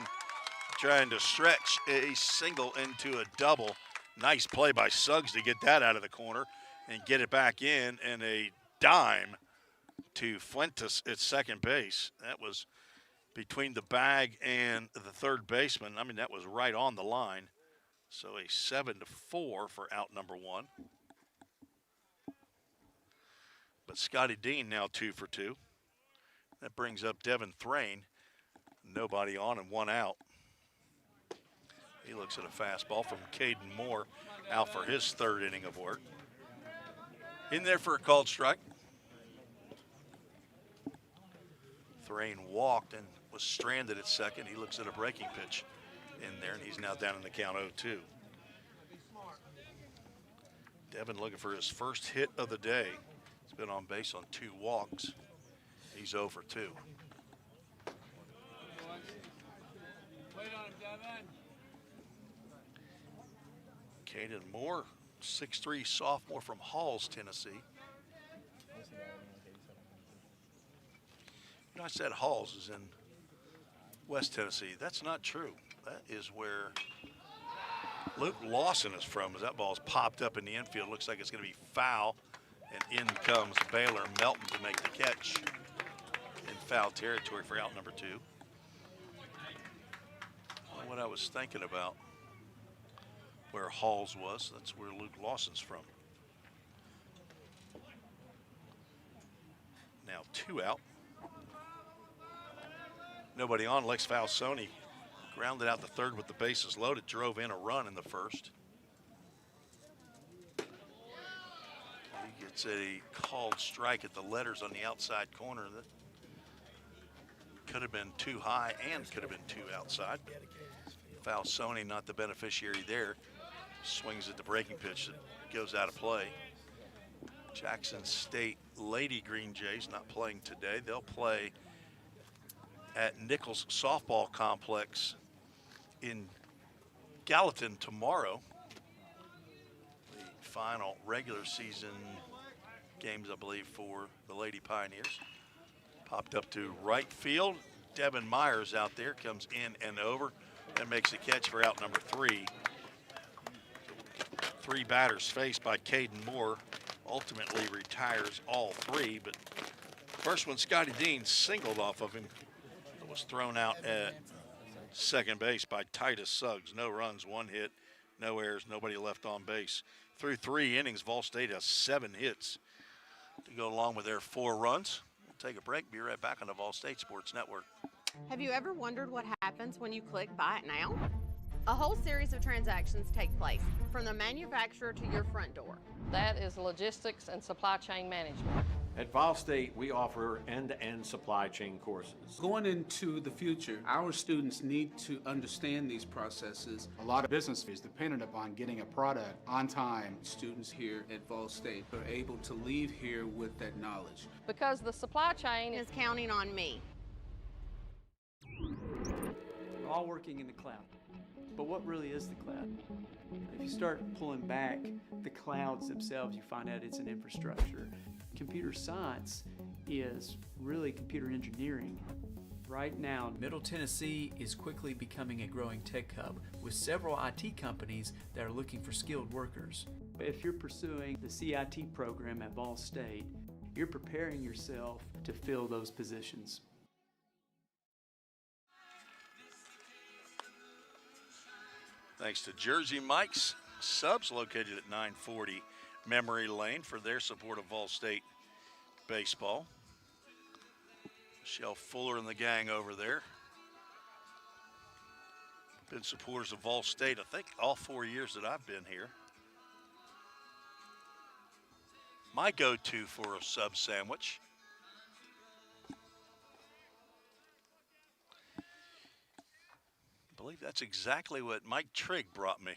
trying to stretch a single into a double. Nice play by Suggs to get that out of the corner and get it back in, and a dime to Fuentes at second base. That was between the bag and the third baseman. I mean, that was right on the line. So a 7-4 for out number 1. But Scotty Dean now 2 for 2. That brings up Devin Thrain. Nobody on and 1 out. He looks at a fastball from Caden Moore, out for his 3rd inning of work. In there for a called strike. Thrain walked and was stranded at second. He looks at a breaking pitch in there, and he's now down in the count 0-2. Devin looking for his first hit of the day. He's been on base on 2 walks. He's 0 for 2. Caden Moore, 6'3" sophomore from Halls, Tennessee. You know, I said Halls is in West Tennessee. That's not true. That is where Luke Lawson is from, as that ball's popped up in the infield. Looks like it's going to be foul, and in comes Baylor Melton to make the catch in foul territory for out number 2. What I was thinking about, where Halls was, that's where Luke Lawson's from. Now 2 out. Nobody on. Lex Falsoni grounded out the third with the bases loaded, drove in a run in the first. He gets a called strike at the letters on the outside corner. That could have been too high and could have been too outside. Falsoni not the beneficiary there. Swings at the breaking pitch that goes out of play. Jackson State Lady Green Jays not playing today. They'll play at Nichols Softball Complex in Gallatin tomorrow. The final regular season games, I believe, for the Lady Pioneers. Popped up to right field. Devin Myers out there, comes in and over and makes a catch for out number 3. 3 batters faced by Caden Moore, ultimately retires all 3, but first one Scotty Dean singled off of him. It was thrown out at second base by Titus Suggs. No runs, 1 hit, no errors, nobody left on base. Through 3 innings, Vol State has 7 hits to go along with their 4 runs. We'll take a break, be right back on the Vol State Sports Network. Have you ever wondered what happens when you click Buy It Now? A whole series of transactions take place, from the manufacturer to your front door. That is logistics and supply chain management. At Vol State, we offer end-to-end supply chain courses. Going into the future, our students need to understand these processes. A lot of business is dependent upon getting a product on time. Students here at Vol State are able to leave here with that knowledge. Because the supply chain Is counting on me. all working in the cloud. But what really is the cloud? If you start pulling back the clouds themselves, you find out it's an infrastructure. Computer science is really computer engineering. Right now, Middle Tennessee is quickly becoming a growing tech hub with several IT companies that are looking for skilled workers. if you're pursuing the CIT program at Ball State, you're preparing yourself to fill those positions. Thanks to Jersey Mike's Subs, located at 940 Memory Lane, for their support of Vol State baseball. Michelle Fuller and the gang over there. Been supporters of Vol State, I think, all 4 years that I've been here. My go-to for a sub sandwich. I believe that's exactly what Mike Trigg brought me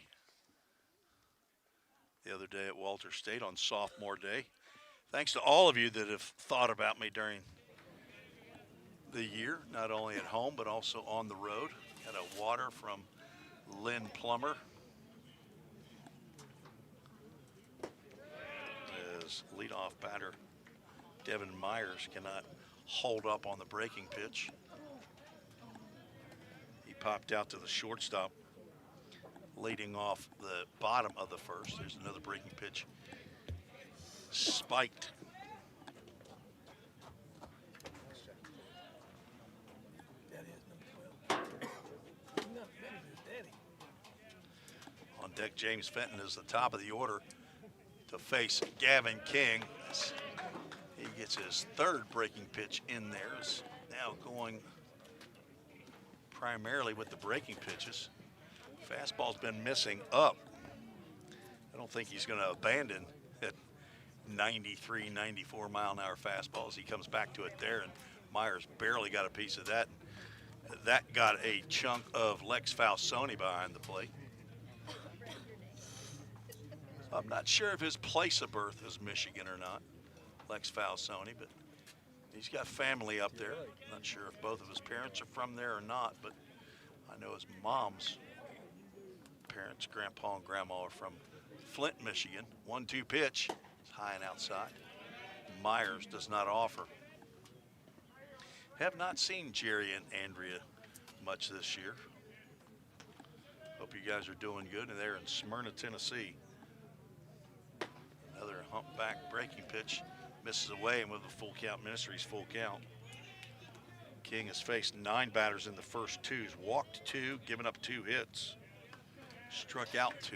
the other day at Walter State on sophomore day. Thanks to all of you that have thought about me during the year, not only at home, but also on the road. Got a water from Lynn Plummer. As leadoff batter Devin Myers cannot hold up on the breaking pitch. He popped out to the shortstop, leading off the bottom of the first. There's another breaking pitch. Spiked. On deck, James Fenton is the top of the order to face Gavin King. He gets his third breaking pitch in there. Is now going primarily with the breaking pitches. Fastball's been missing up. I don't think he's going to abandon at 93, 94 mile an hour fastballs. He comes back to it there, and Myers barely got a piece of that. That got a chunk of Lex Falsoni behind the plate. I'm not sure if his place of birth is Michigan or not, Lex Falsoni, but he's got family up there. Not sure if both of his parents are from there or not, but I know his mom's parents, grandpa and grandma, are from Flint, Michigan. 1-2 pitch, it's high and outside. Myers does not offer. Have not seen Jerry and Andrea much this year. Hope you guys are doing good, and they're in Smyrna, Tennessee. Another humpback breaking pitch, misses away, and with a full count, Ministries full count. King has faced 9 batters in the first 2. He's walked 2, given up 2 hits, struck out 2.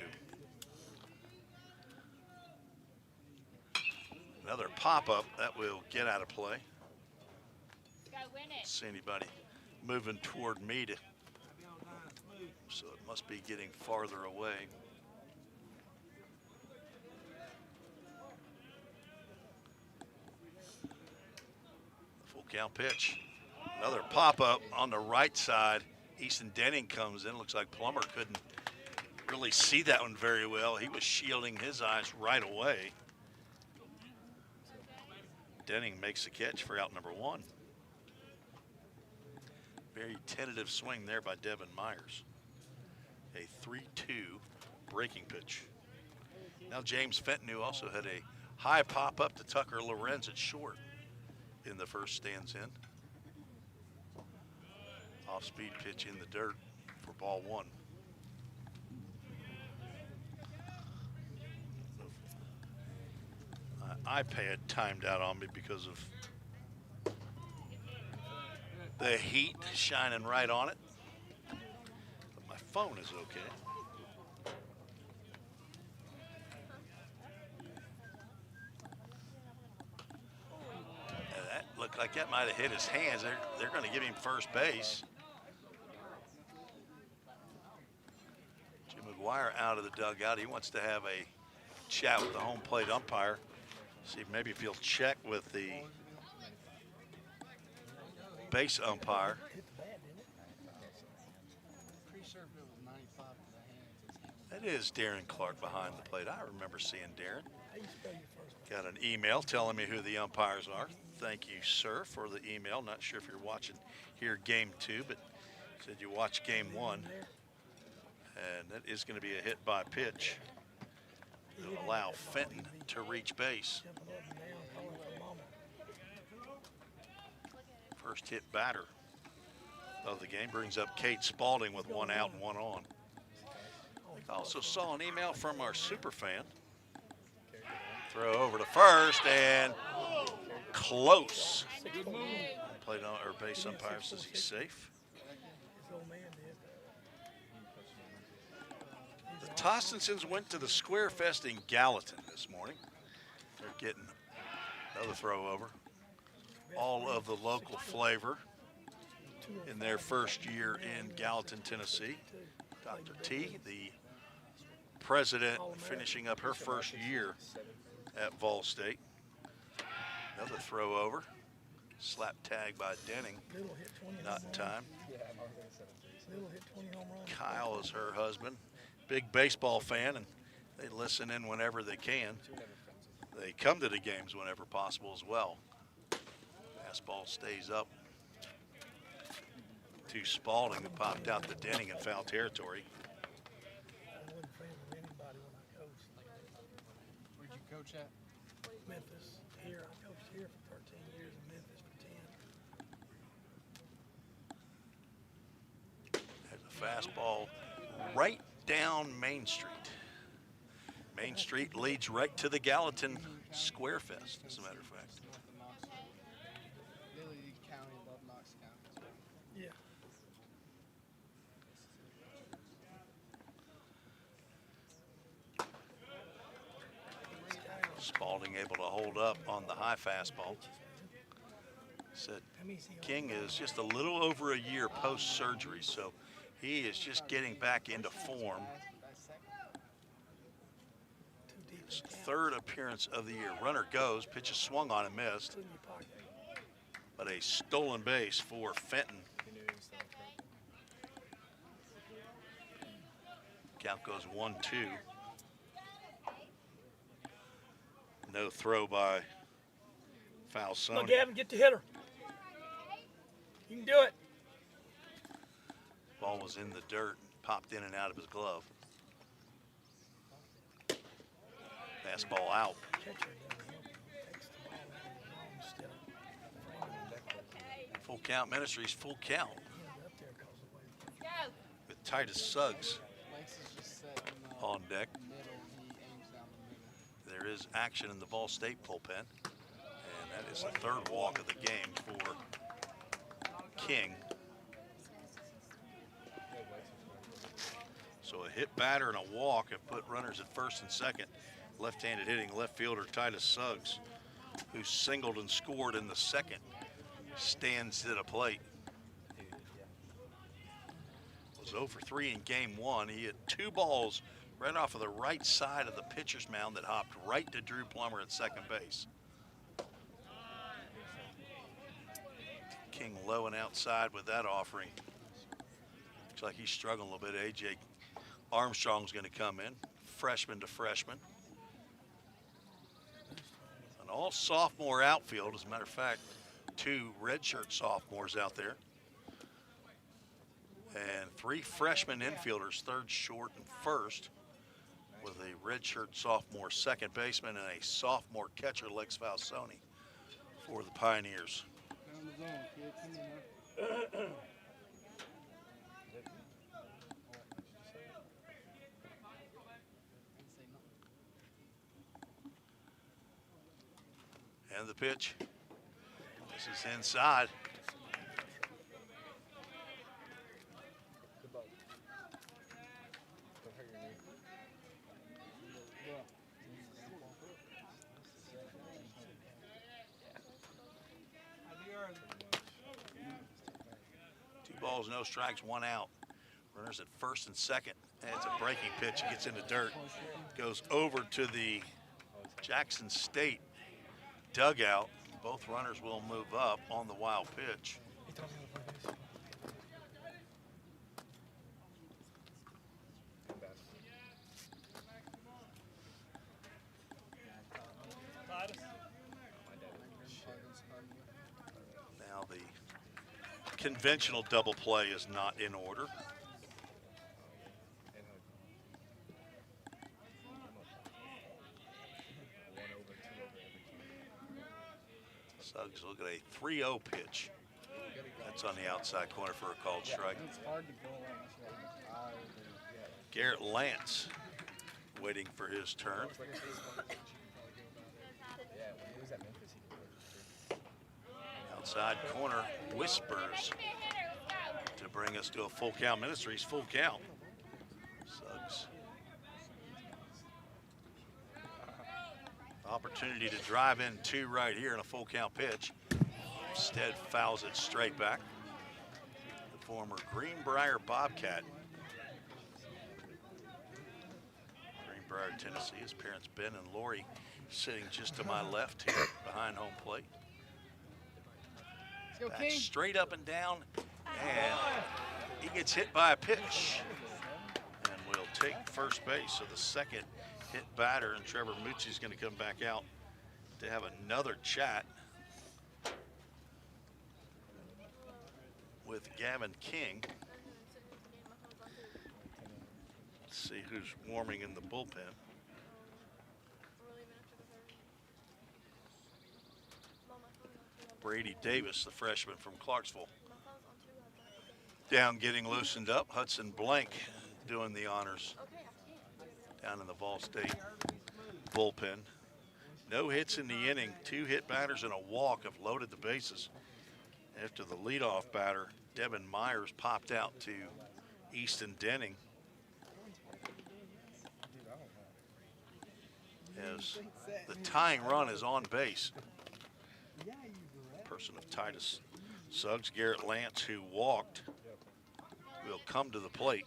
Another pop-up that will get out of play. See anybody moving toward me, so it must be getting farther away. Full count pitch. Another pop-up on the right side. Easton Denning comes in. Looks like Plummer couldn't really see that one very well. He was shielding his eyes right away. Denning makes the catch for out number 1. Very tentative swing there by Devin Myers. A 3-2 breaking pitch. Now James Fenton, who also had a high pop up to Tucker Lorenz at short in the first, stands in. Off-speed pitch in the dirt for ball 1. My iPad timed out on me because of the heat shining right on it. But my phone is okay. And that looked like that might have hit his hands. They're going to give him first base. Jim McGuire out of the dugout. He wants to have a chat with the home plate umpire. See maybe if he'll check with the base umpire. That is Darren Clark behind the plate. I remember seeing Darren. Got an email telling me who the umpires are. Thank you, sir, for the email. Not sure if you're watching here game 2, but Said you watch game one, and that is going to be a hit by pitch. It'll allow Fenton to reach base. First hit batter of the game brings up Kate Spalding with 1 out and 1 on. I also saw an email from our super fan. Throw over to first and close. Played on our base umpire says he's safe. The Tostensons went to the Square Fest in Gallatin this morning. They're getting another throw over. All of the local flavor in their first year in Gallatin, Tennessee. Dr. T, the president, finishing up her first year at Vol State. Another throw over. Slap tag by Denning. Not in time. Kyle is her husband. Big baseball fan, and they listen in whenever they can. They come to the games whenever possible as well. Fastball stays up to Spalding, who popped out to Denning in foul territory. Where'd you coach at? Memphis. Here, I coached here for 13 years in Memphis for 10. There's a fastball right down Main Street. Main Street leads right to the Gallatin Square Fest, as a matter of fact. Lily County above Knox County. Yeah. Spalding able to hold up on the high fastball. Said King is just a little over a year post-surgery, so he is just getting back into form. His third appearance of the year. Runner goes, pitch is swung on and missed. But a stolen base for Fenton. Count goes 1-2. No throw by Falsoni. Look, Gavin, get the hitter. You can do it. Ball was in the dirt, popped in and out of his glove. Fastball out. Full Count Ministries, full count. With Titus Suggs on deck. There is action in the Vol State bullpen, and that is the third walk of the game for King. So a hit batter and a walk have put runners at first and second. Left-handed hitting left fielder Titus Suggs, who singled and scored in the second, stands to the plate. Was 0 for 3 in game one. He hit 2 balls right off of the right side of the pitcher's mound that hopped right to Drew Plummer at second base. King low and outside with that offering. Looks like he's struggling a little bit. A.J. Armstrong's going to come in, freshman to freshman. An all sophomore outfield, as a matter of fact, 2 redshirt sophomores out there. And 3 freshman infielders, third, short, and first, with a redshirt sophomore second baseman and a sophomore catcher, Lex Falsoni, for the Pioneers. And the pitch. This is inside. Balls, no strikes, 1 out. Runners at first and second. And it's a breaking pitch. It gets into dirt. Goes over to the Jackson State dugout. Both runners will move up on the wild pitch. Now the conventional double play is not in order. Suggs look at a 3-0 pitch. That's on the outside corner for a called strike. It's hard to go unless you have tired or Garrett Lance waiting for his turn. Outside corner whispers to bring us to a full count. Ministries full count. Suggs. Opportunity to drive in 2 right here in a full count pitch. Instead fouls it straight back. The former Greenbrier Bobcat. Greenbrier, Tennessee. His parents Ben and Lori sitting just to my left here behind home plate. That's straight up and down, and he gets hit by a pitch. And we'll take first base. So the second hit batter, and Trevor Mucci is going to come back out to have another chat with Gavin King. Let's see who's warming in the bullpen. Brady Davis, the freshman from Clarksville. Down getting loosened up. Hudson Blank doing the honors down in the Vol State bullpen. No hits in the inning. 2 hit batters and a walk have loaded the bases after the leadoff batter, Devin Myers, popped out to Easton Denning. As the tying run is on base. Person of Titus Suggs, Garrett Lance, who walked, will come to the plate.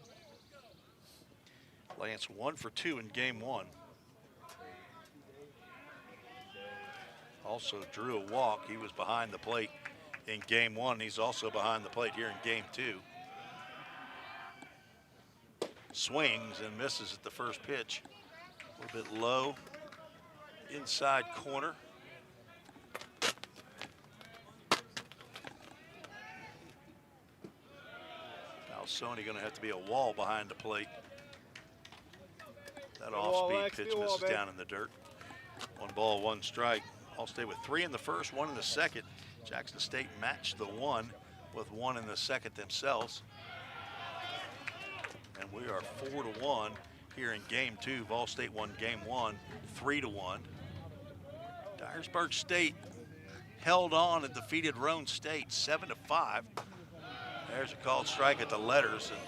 Lance 1 for 2 in game 1. Also drew a walk. He was behind the plate in game 1. He's also behind the plate here in game 2. Swings and misses at the first pitch. A little bit low, inside corner. Sony going to have to be a wall behind the plate. That off-speed pitch misses down in the dirt. 1 ball, 1 strike. All-State with 3 in the first, 1 in the second. Jackson State matched the 1 with 1 in the second themselves. And we are 4-1 here in game 2. Vol State won game 1, 3-1. Dyersburg State held on and defeated Roane State 7-5. There's a called strike at the letters, and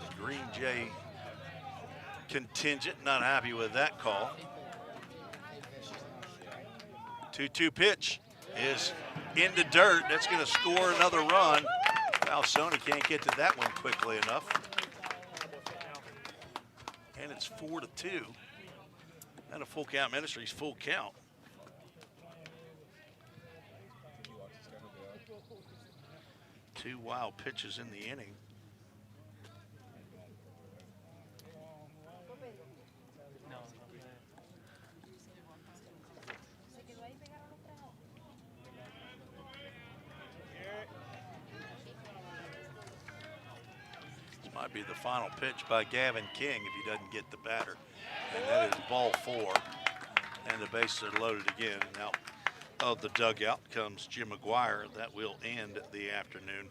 the Green Jay contingent not happy with that call. 2-2 pitch is into dirt. That's going to score another run. Falsoni can't get to that one quickly enough. And it's 4-2. And a full count. Ministries full count. Two wild pitches in the inning. This might be the final pitch by Gavin King if he doesn't get the batter. And that is ball 4. And the bases are loaded again. Now, of the dugout comes Jim McGuire. That will end the afternoon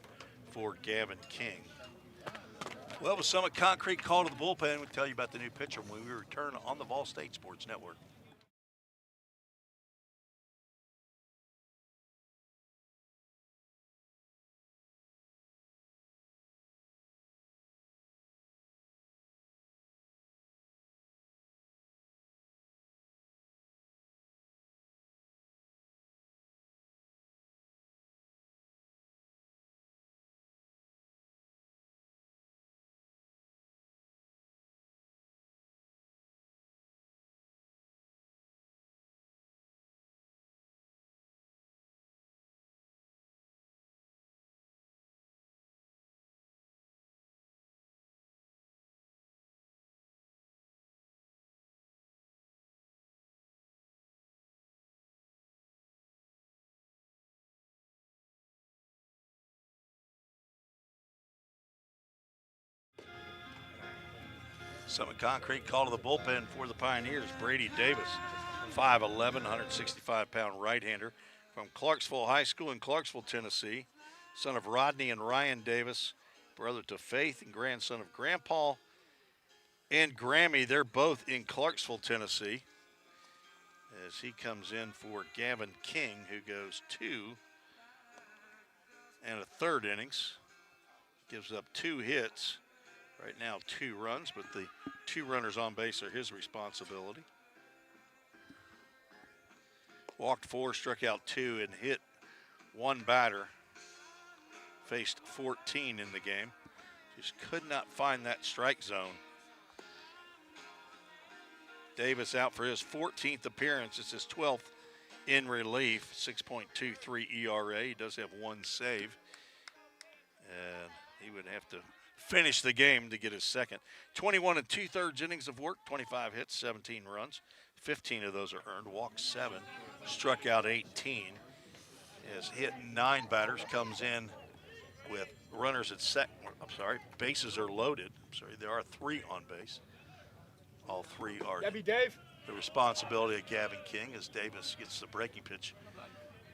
for Gavin King. Well, with Summit Concrete call to the bullpen, we'll tell you about the new pitcher when we return on the Vol State Sports Network. Summit Concrete call to the bullpen for the Pioneers. Brady Davis, 5'11", 165-pound right-hander from Clarksville High School in Clarksville, Tennessee. Son of Rodney and Ryan Davis, brother to Faith and grandson of Grandpa and Grammy. They're both in Clarksville, Tennessee. As he comes in for Gavin King, who goes 2 1/3 innings. Gives up 2 hits. Right now 2 runs, but the 2 runners on base are his responsibility. Walked 4, struck out 2, and hit 1 batter. Faced 14 in the game. Just could not find that strike zone. Davis out for his 14th appearance. It's his 12th in relief, 6.23 ERA. He does have 1 save. And he would have to finish the game to get his second. 21 2/3 innings of work, 25 hits, 17 runs. 15 of those are earned, walked 7, struck out 18. Has hit 9 batters, comes in with runners at bases are loaded. There are 3 on base. All 3 are the responsibility of Gavin King as Davis gets the breaking pitch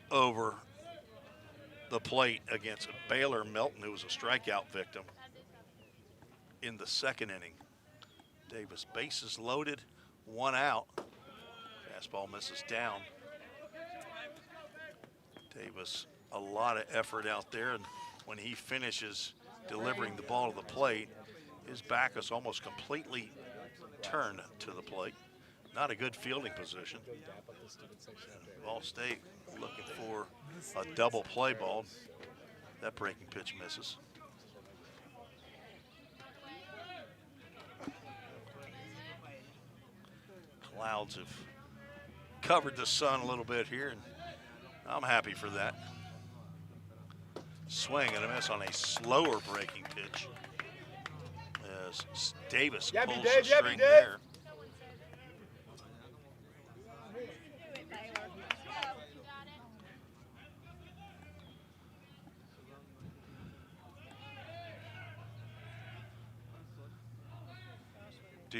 over the plate against Baylor Melton, who was a strikeout victim in the 2nd inning. Davis, bases loaded, 1 out. Fastball misses down. Davis, a lot of effort out there, and when he finishes delivering the ball to the plate, his back is almost completely turned to the plate. Not a good fielding position. Ball State looking for a double play ball. That breaking pitch misses. Clouds have covered the sun a little bit here, and I'm happy for that. Swing and a miss on a slower breaking pitch as Davis pulls the string there.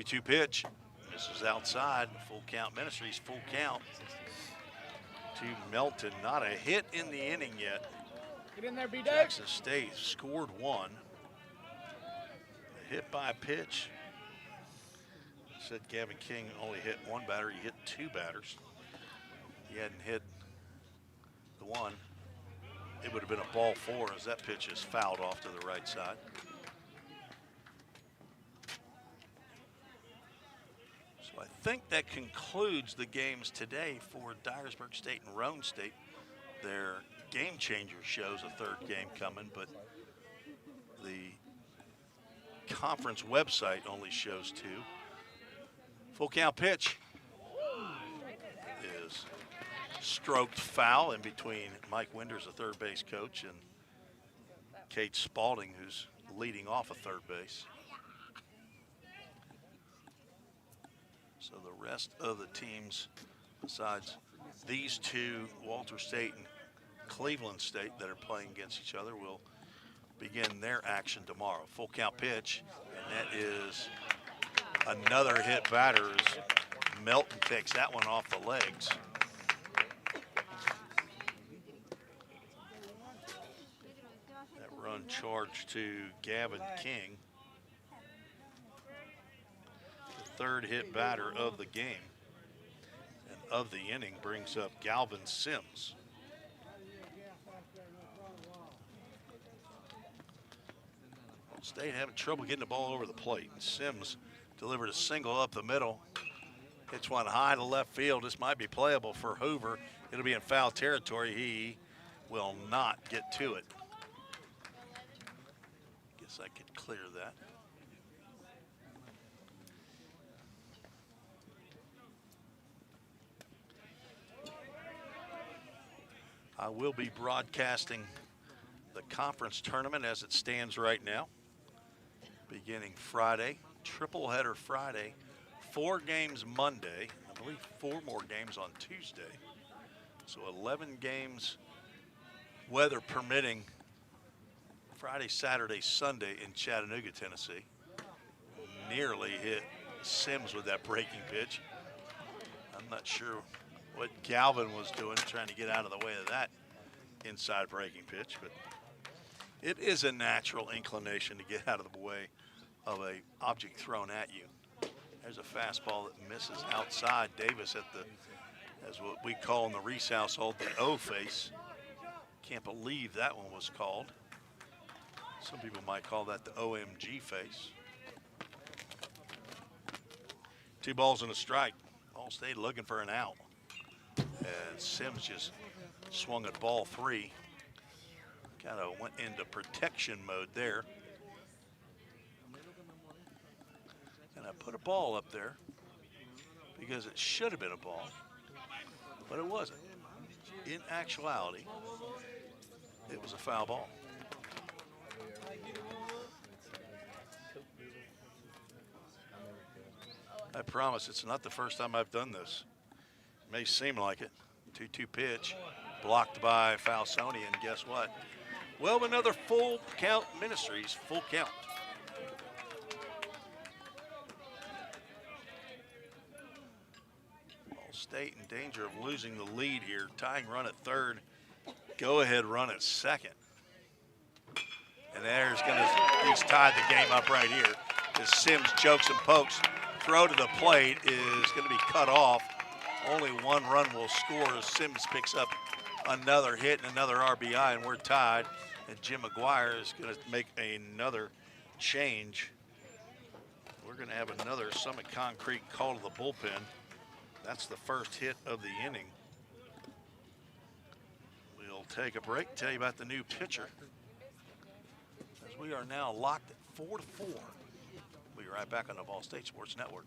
Two pitch. This is outside. Full count. Ministries full count to Melton. Not a hit in the inning yet. Get in there, B-Dave. Jackson State scored 1. A hit by pitch. Said Gavin King only hit 1 batter. He hit 2 batters. He hadn't hit the 1. It would have been a ball 4 as that pitch is fouled off to the right side. So I think that concludes the games today for Dyersburg State and Roane State. Their Game Changer shows a 3rd game coming, but the conference website only shows 2. Full count pitch is stroked foul in between Mike Winders, the 3rd base coach, and Kate Spalding, who's leading off a 3rd base. So the rest of the teams, besides these 2, Walter State and Cleveland State, that are playing against each other, will begin their action tomorrow. Full count pitch, and that is another hit batter as Melton takes that one off the legs. That run charged to Gavin King. 3rd hit batter of the game and of the inning brings up Galvin Sims. State having trouble getting the ball over the plate. Sims delivered a single up the middle. Hits one high to left field. This might be playable for Hoover. It'll be in foul territory. He will not get to it. Guess I could clear that. I will be broadcasting the conference tournament as it stands right now, beginning Friday, triple header Friday, 4 games Monday, I believe 4 more games on Tuesday. So 11 games, weather permitting, Friday, Saturday, Sunday in Chattanooga, Tennessee. nearly hit Sims with that breaking pitch. I'm not sure what Galvin was doing trying to get out of the way of that inside breaking pitch, but it is a natural inclination to get out of the way of a object thrown at you. There's a fastball that misses outside. Davis at the, as what we call in the Reese household, the O face. Can't believe that one was called. Some people might call that the OMG face. 2 balls and a strike. All State looking for an out. And Sims just swung at ball 3. Kind of went into protection mode there. And I put a ball up there because it should have been a ball, but it wasn't. In actuality, it was a foul ball. I promise it's not the first time I've done this. It may seem like it. 2-2 pitch, blocked by Falsoni, and guess what? Well, another full count Ministries, full count. State in danger of losing the lead here. Tying run at third, go ahead run at second. And he's tied the game up right here as Sims jokes and pokes. Throw to the plate is going to be cut off. Only 1 run will score as Sims picks up another hit and another RBI, and we're tied. And Jim McGuire is going to make another change. We're going to have another Summit Concrete call to the bullpen. That's the first hit of the inning. We'll take a break, tell you about the new pitcher, as we are now locked at 4-4. We'll be right back on the Ball State Sports Network.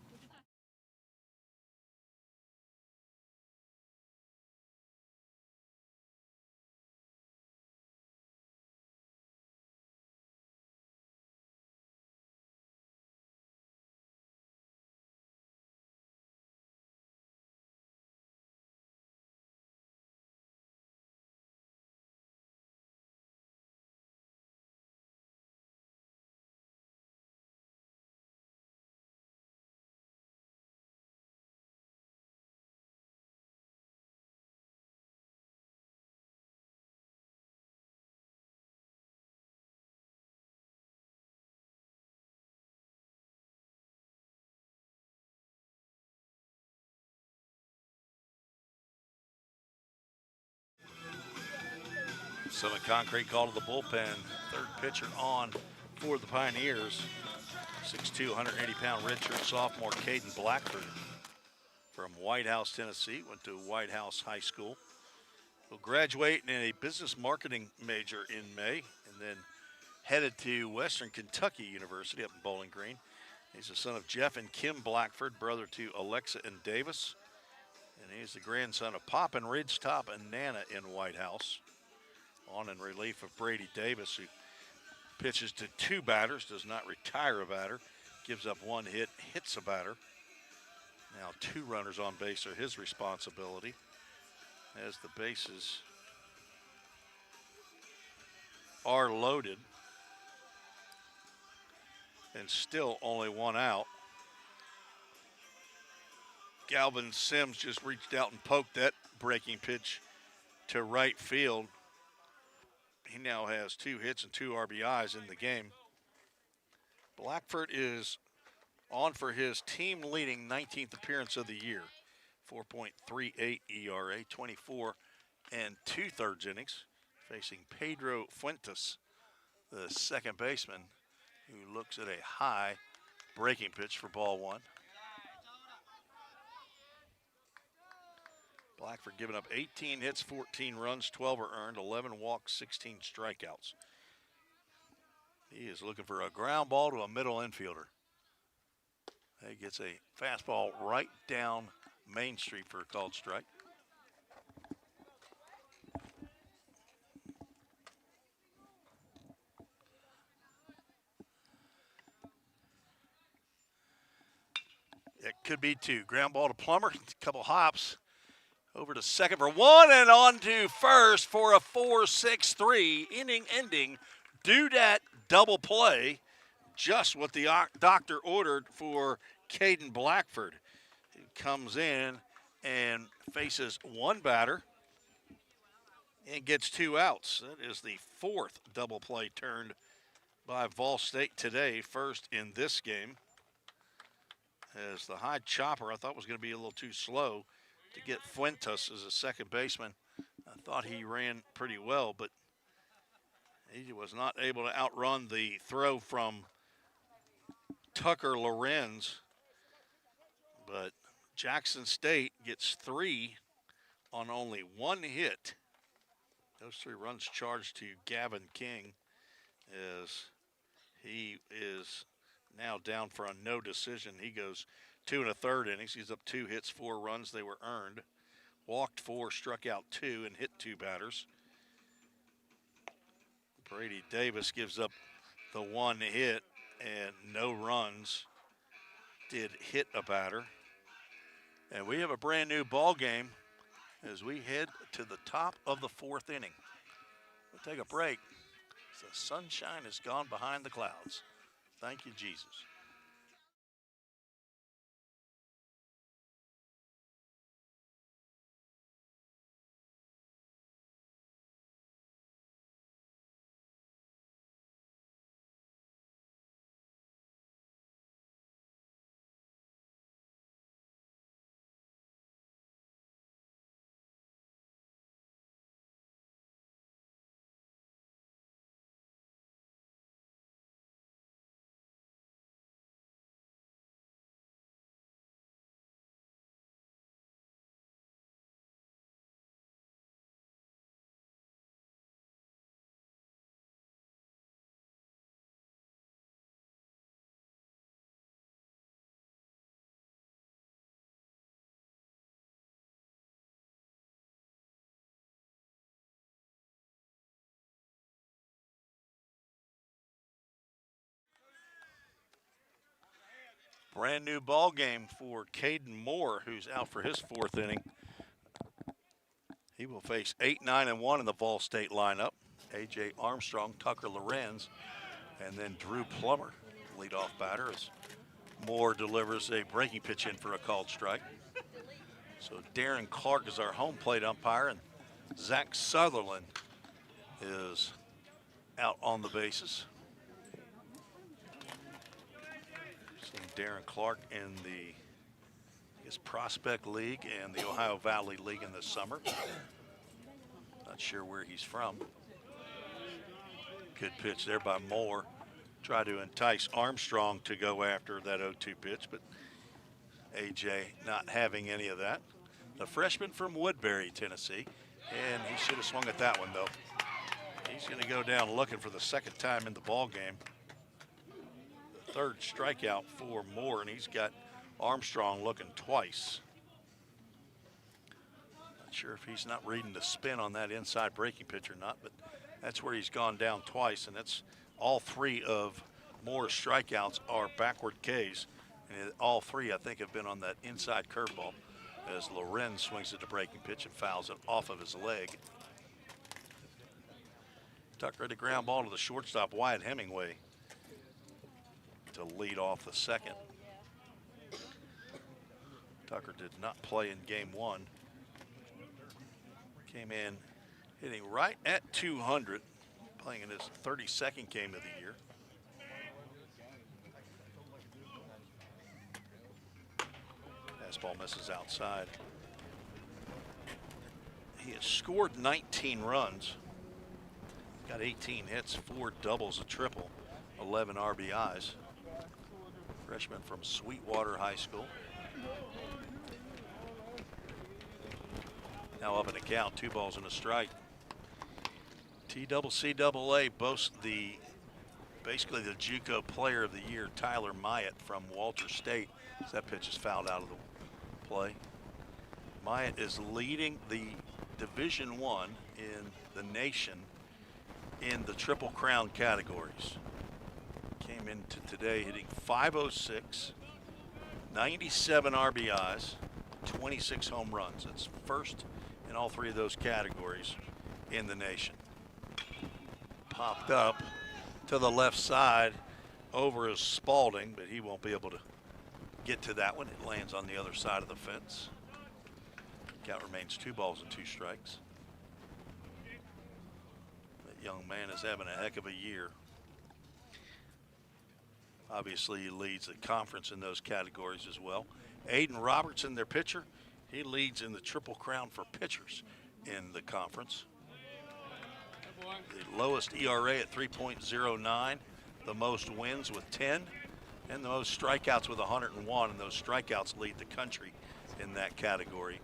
Summit Concrete call to the bullpen. Third pitcher on for the Pioneers. 6'2", 180-pound redshirt sophomore Caden Blackford from White House, Tennessee. Went to White House High School. Will graduate in a business marketing major in May and then headed to Western Kentucky University up in Bowling Green. He's the son of Jeff and Kim Blackford, brother to Alexa and Davis. And he's the grandson of Pop and Ridgetop and Nana in White House. On in relief of Brady Davis, who pitches to 2 batters, does not retire a batter, gives up 1 hit, hits a batter. Now 2 runners on base are his responsibility as the bases are loaded. And still only 1 out. Galvin Sims just reached out and poked that breaking pitch to right field. He now has 2 hits and 2 RBIs in the game. Blackford is on for his team-leading 19th appearance of the year. 4.38 ERA, 24 2/3 innings, facing Pedro Fuentes, the second baseman, who looks at a high breaking pitch for ball 1. Blackford giving up 18 hits, 14 runs, 12 are earned, 11 walks, 16 strikeouts. He is looking for a ground ball to a middle infielder. He gets a fastball right down Main Street for a called strike. It could be 2. Ground ball to Plummer, a couple hops. Over to second for 1 and on to first for a 4-6-3 inning-ending Dudette double play. just what the doctor ordered for Caden Blackford. He comes in and faces one batter and gets 2 outs. That is the 4th double play turned by Vol State today, first in this game. As the high chopper, I thought was going to be a little too slow to get Fuentes as a second baseman. I thought he ran pretty well, but he was not able to outrun the throw from Tucker Lorenz. But Jackson State gets 3 on only 1 hit. Those 3 runs charged to Gavin King, as he is now down for a no decision. He goes 2 1/3 innings. He's up 2 hits, 4 runs. They were earned. Walked 4, struck out 2, and hit 2 batters. Brady Davis gives up the 1 hit and no runs. Did hit a batter. And we have a brand new ball game as we head to the top of the 4th inning. We'll take a break. The sunshine has gone behind the clouds. Thank you, Jesus. Brand new ball game for Caden Moore, who's out for his 4th inning. He will face 8, 9, and 1 in the Vol State lineup. A.J. Armstrong, Tucker Lorenz, and then Drew Plummer, leadoff batter, as Moore delivers a breaking pitch in for a called strike. So Darren Clark is our home plate umpire, and Zach Sutherland is out on the bases. Darren Clark in the Prospect League and the Ohio Valley League in the summer. Not sure where he's from. Good pitch there by Moore. Try to entice Armstrong to go after that 0-2 pitch, but AJ not having any of that. The freshman from Woodbury, Tennessee, and he should have swung at that one though. He's going to go down looking for the 2nd time in the ball game. 3rd strikeout for Moore, and he's got Armstrong looking twice. Not sure if he's not reading the spin on that inside breaking pitch or not, but that's where he's gone down twice, and that's all 3 of Moore's strikeouts are backward Ks, and all 3 I think have been on that inside curveball, as Lorenz swings at the breaking pitch and fouls it off of his leg. Tucker at the ground ball to the shortstop, Wyatt Hemingway, to lead off the 2nd. Tucker did not play in game 1. Came in hitting right at 200, playing in his 32nd game of the year. Fastball misses outside. He has scored 19 runs, got 18 hits, 4 doubles, a triple, 11 RBIs. Freshman from Sweetwater High School. Now up in the count, 2 balls and a strike. TCCAA boasts basically the JUCO Player of the Year, Tyler Myatt from Walter State. That pitch is fouled out of the play. Myatt is leading the Division I in the nation in the Triple Crown categories. Came into today hitting .506, 97 RBIs, 26 home runs. It's first in all 3 of those categories in the nation. Popped up to the left side, over is Spalding, but he won't be able to get to that one. It lands on the other side of the fence. Count remains 2 balls and 2 strikes. That young man is having a heck of a year. Obviously, he leads the conference in those categories as well. Aiden Robertson, their pitcher, he leads in the Triple Crown for pitchers in the conference. The lowest ERA at 3.09, the most wins with 10, and the most strikeouts with 101, and those strikeouts lead the country in that category.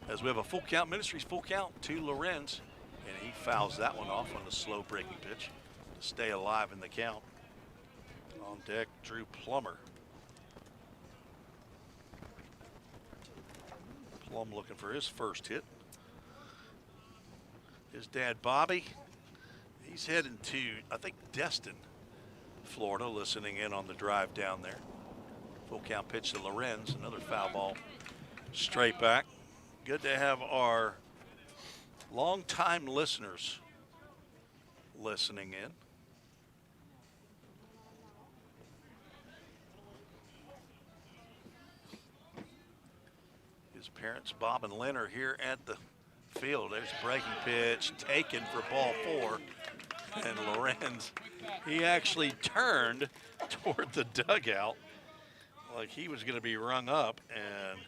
As we have a full count, Ministries full count to Lorenz, and he fouls that one off on the slow breaking pitch to stay alive in the count. On deck, Drew Plummer. Plum looking for his first hit. His dad, Bobby, he's heading to, I think, Destin, Florida, listening in on the drive down there. Full count pitch to Lorenz, another foul ball straight back. Good to have our longtime listeners listening in. His parents, Bob and Lynn, are here at the field. There's a breaking pitch taken for ball 4. And Lorenz, he actually turned toward the dugout like he was going to be rung up, and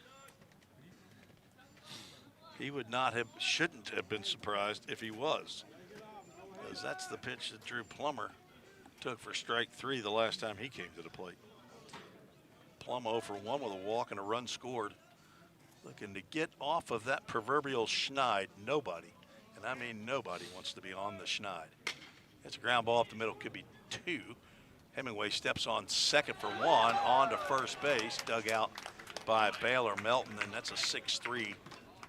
he would not have, shouldn't have been surprised if he was, because that's the pitch that Drew Plummer took for strike 3 the last time he came to the plate. Plum 0 for 1 with a walk and a run scored. Looking to get off of that proverbial schneid. Nobody, and I mean nobody, wants to be on the schneid. It's a ground ball up the middle, could be 2. Hemingway steps on second for 1, on to first base, dug out by Baylor Melton, and that's a 6-3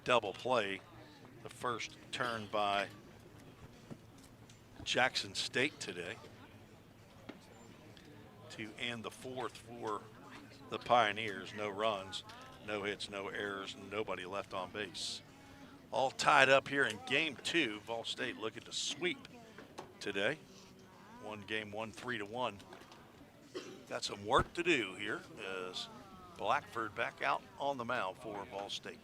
double play. The first turn by Jackson State today to end the 4th for the Pioneers. No runs, no hits, no errors, nobody left on base. All tied up here in game 2. Vol State looking to sweep today. One game, 3-1. Got some work to do here as Blackford back out on the mound for Vol State.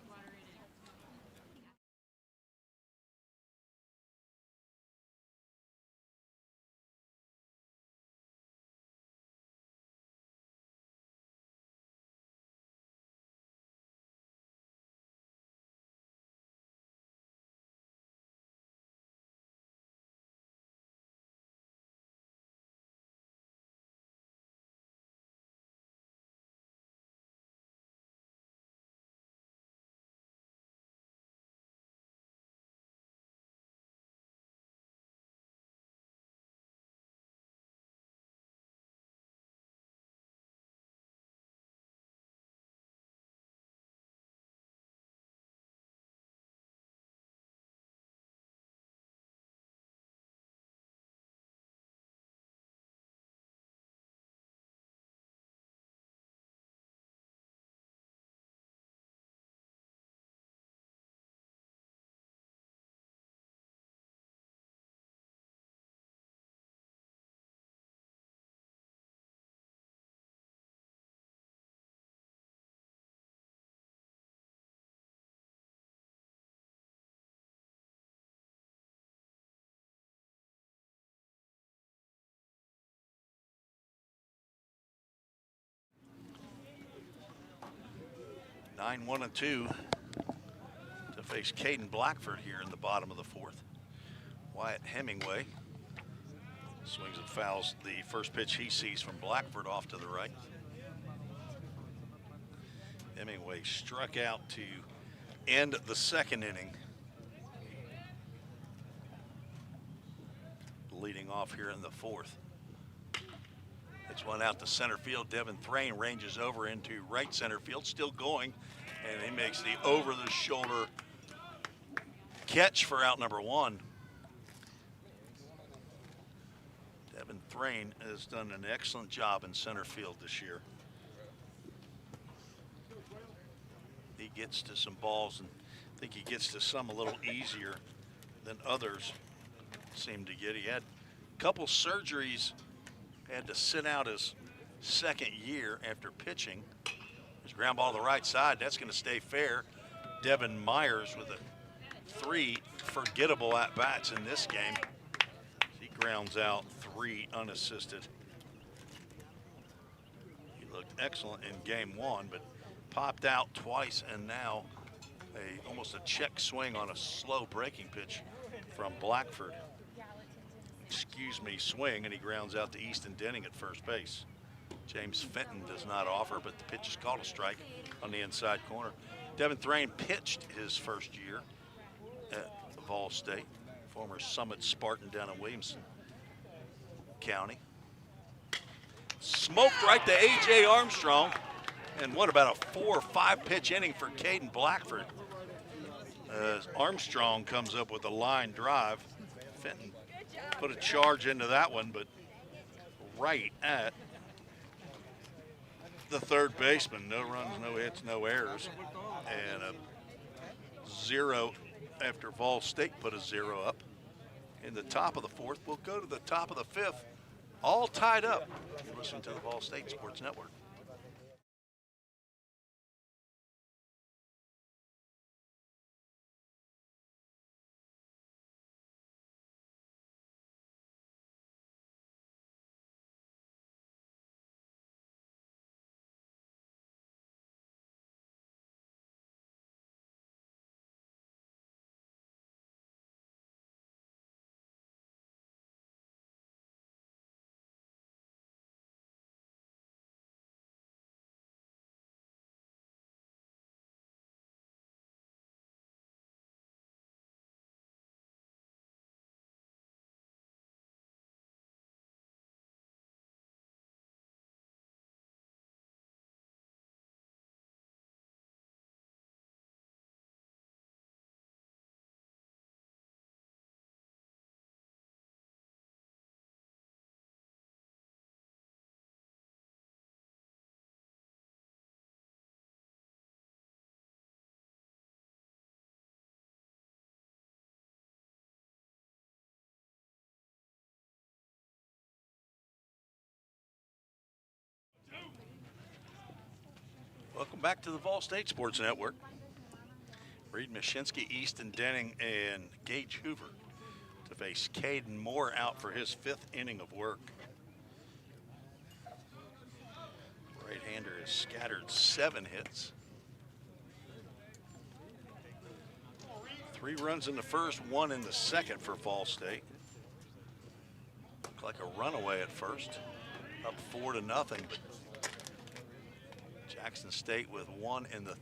Nine, 1, and 2 to face Caden Blackford here in the bottom of the 4th. Wyatt Hemingway swings and fouls the first pitch he sees from Blackford off to the right. Hemingway struck out to end the 2nd inning. Leading off here in the 4th. It's one out to center field. Devin Thrain ranges over into right center field, still going, and he makes the over-the-shoulder catch for out number 1. Devin Thrain has done an excellent job in center field this year. He gets to some balls, and I think he gets to some a little easier than others seem to get. He had a couple surgeries had to sit out his second year after pitching. There's a ground ball to the right side. That's going to stay fair. Devin Myers with 3 forgettable at-bats in this game. He grounds out 3 unassisted. He looked excellent in game 1, but popped out twice, and now almost a check swing on a slow breaking pitch from Blackford. Swing, and he grounds out to Easton Denning at first base. James Fenton does not offer, but the pitch is called a strike on the inside corner. Devin Thrain pitched his first year at Vol State, former Summit Spartan down in Williamson County. Smoked right to A.J. Armstrong, and what about a 4 or 5 pitch inning for Caden Blackford? As Armstrong comes up with a line drive. Fenton put a charge into that one, but right at the third baseman. No runs, no hits, no errors. And a 0 after Vol State put a 0 up in the top of the 4th. We'll go to the top of the 5th, all tied up. You listen to the Vol State Sports Network. Welcome back to the Vol State Sports Network. Reed Mashinsky, Easton Denning, and Gage Hoover to face Caden Moore out for his 5th inning of work. Right-hander has scattered 7 hits. 3 runs in the first, 1 in the second for Vol State. Looked like a runaway at first, up 4-0, but Jackson State with 1 in the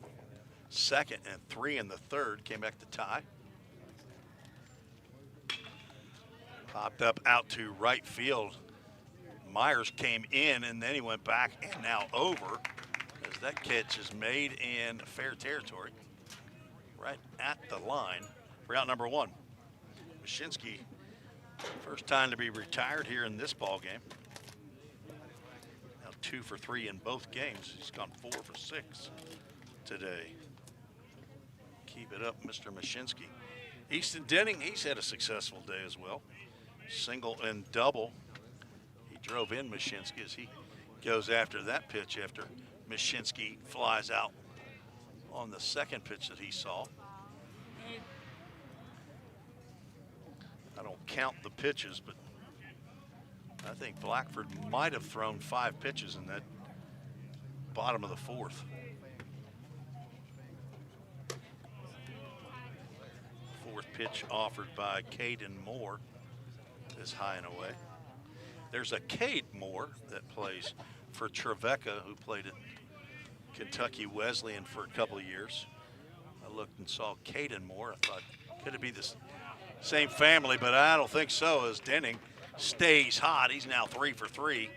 second and 3 in the third came back to tie. Popped up out to right field. Myers came in and then he went back and now over as that catch is made in fair territory right at the line for out number 1. Mashinsky, first time to be retired here in this ball game. 2 for 3 in both games. He's gone 4 for 6 today. Keep it up, Mr. Mashinsky. Easton Denning, he's had a successful day as well. Single and double. He drove in Mashinsky as he goes after that pitch after Mashinsky flies out on the second pitch that he saw. I don't count the pitches, but I think Blackford might have thrown 5 pitches in that bottom of the 4th. 4th pitch offered by Caden Moore is high and away. There's a Cade Moore that plays for Trevecca, who played at Kentucky Wesleyan for a couple of years. I looked and saw Caden Moore. I thought, could it be the same family? But I don't think so, as Denning stays hot. He's now 3 for 3.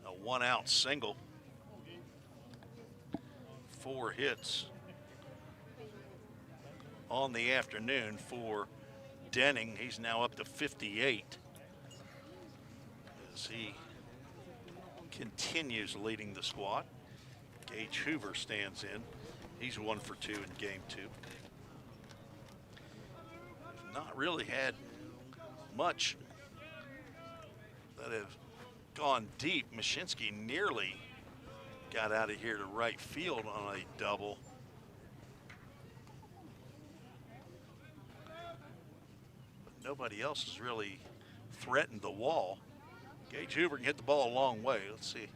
A 1-out single. 4 hits on the afternoon for Denning. He's now up to 58 as he continues leading the squad. Gage Hoover stands in. He's 1 for 2 in game 2. Not really had much that have gone deep. Mashinsky nearly got out of here to right field on a double. But nobody else has really threatened the wall. Gage Hoover can hit the ball a long way. Let's see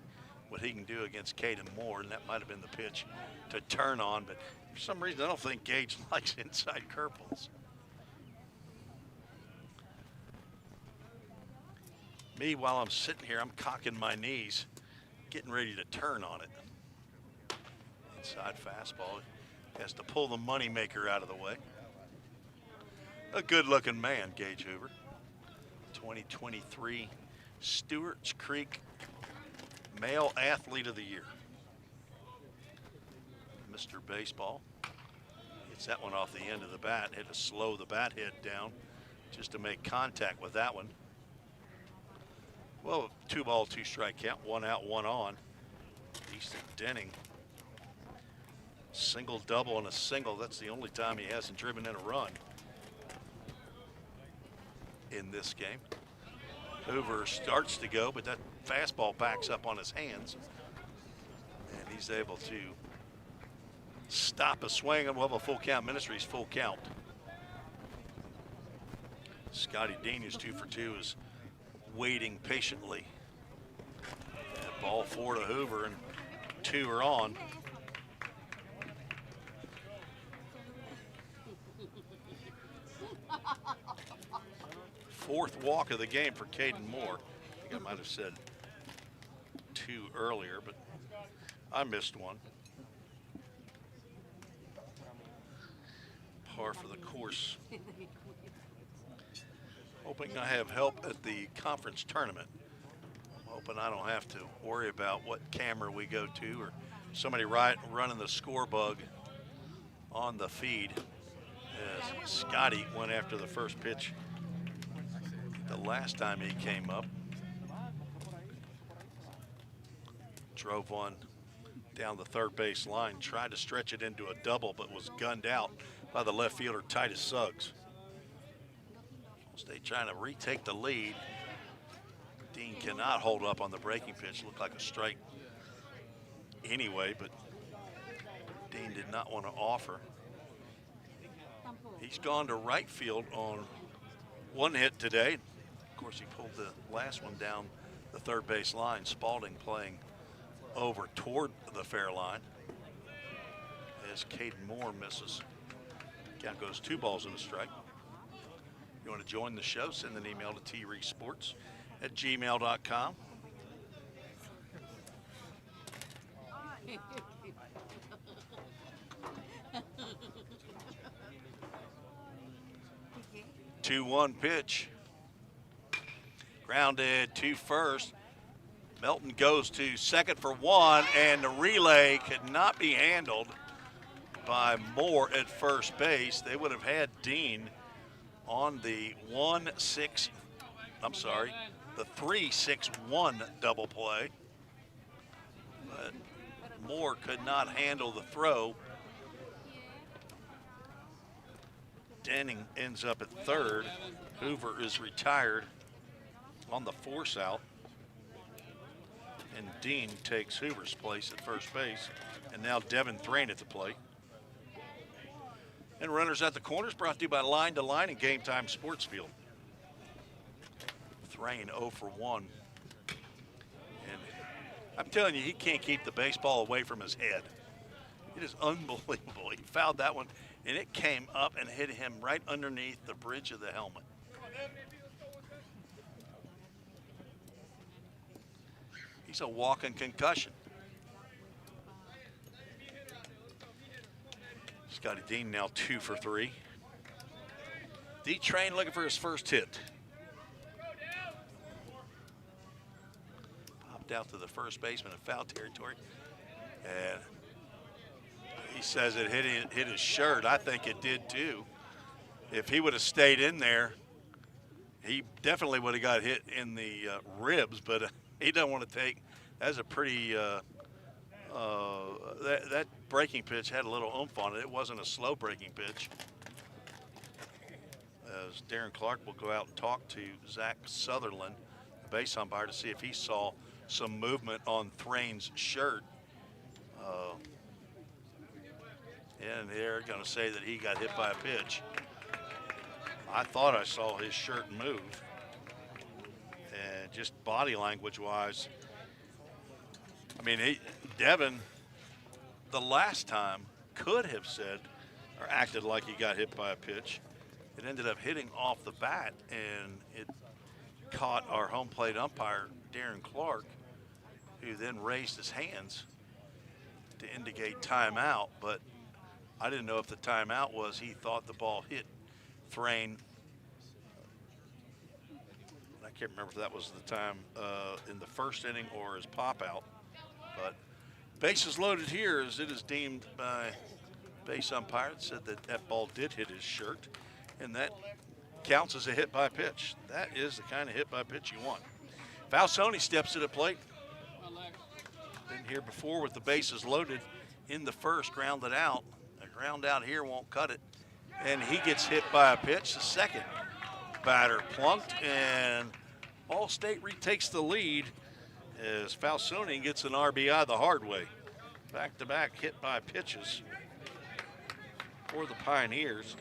what he can do against Caden Moore, and that might have been the pitch to turn on, but for some reason I don't think Gage likes inside curveballs. Me, while I'm sitting here, I'm cocking my knees, getting ready to turn on it. Inside fastball, has to pull the moneymaker out of the way. A good-looking man, Gage Hoover. 2023 Stewart's Creek Male Athlete of the Year. Mr. Baseball gets that one off the end of the bat. Had to slow the bat head down just to make contact with that one. Well, 2-ball, 2-strike count, 1 out, 1 on. Easton Denning. Single, double, and a single. That's the only time he hasn't driven in a run in this game. Hoover starts to go, but that fastball backs up on his hands. And he's able to stop a swing, and we'll have a full count. Ministries full count. Scotty Dean, who's 2 for 2, is waiting patiently. And ball 4 to Hoover, and 2 are on. Fourth walk of the game for Caden Moore. I think I might have said 2 earlier, but I missed one. Par for the course. Hoping I have help at the conference tournament. I'm hoping I don't have to worry about what camera we go to or somebody running the score bug on the feed. As Scotty went after the first pitch the last time he came up. Drove one down the third base line, tried to stretch it into a double, but was gunned out by the left fielder Titus Suggs. State trying to retake the lead. Dean cannot hold up on the breaking pitch. Looked like a strike anyway, but Dean did not want to offer. He's gone to right field on 1 hit today. Of course, he pulled the last one down the third base line. Spalding playing over toward the fair line as Caden Moore misses. Count goes 2 balls and a strike. If you want to join the show, send an email to treesports@gmail.com. Two 1 pitch. Grounded to first. Melton goes to second for 1, and the relay could not be handled by Moore at first base. They would have had Dean on the 3-6-1 double play. But Moore could not handle the throw. Denning ends up at third. Hoover is retired on the force out. And Dean takes Hoover's place at first base. And now Devin Thrain at the plate. And runners at the corners brought to you by Line to Line and Game Time Sports Field. Thrain 0 for 1. And I'm telling you, he can't keep the baseball away from his head. It is unbelievable. He fouled that one, and it came up and hit him right underneath the bridge of the helmet. He's a walking concussion. Scotty Dean now 2 for 3. D-Train looking for his first hit. Popped out to the first baseman in foul territory. And he says it hit his shirt. I think it did too. If he would have stayed in there, he definitely would have got hit in the ribs, but he doesn't want to take. That's a pretty, that breaking pitch had a little oomph on it. It wasn't a slow breaking pitch. As Darren Clark will go out and talk to Zach Sutherland, base umpire to see if he saw some movement on Thrain's shirt. And they're going to say that he got hit by a pitch. I thought I saw his shirt move. And just body language-wise, I mean, Devin, the last time, could have said or acted like he got hit by a pitch. It ended up hitting off the bat, and it caught our home plate umpire, Darren Clark, who then raised his hands to indicate timeout. But I didn't know if the timeout was he thought the ball hit Thrain. I can't remember if that was the time in the first inning or his pop out. But bases loaded here, as it is deemed by base umpire. It said that that ball did hit his shirt, and that counts as a hit by pitch. That is the kind of hit by pitch you want. Falsoni steps to the plate. Been here before with the bases loaded in the first, grounded out. A ground out here won't cut it. And he gets hit by a pitch. The second batter plunked, and Allstate retakes the lead as Falsoni gets an RBI the hard way. Back-to-back hit by pitches for the Pioneers.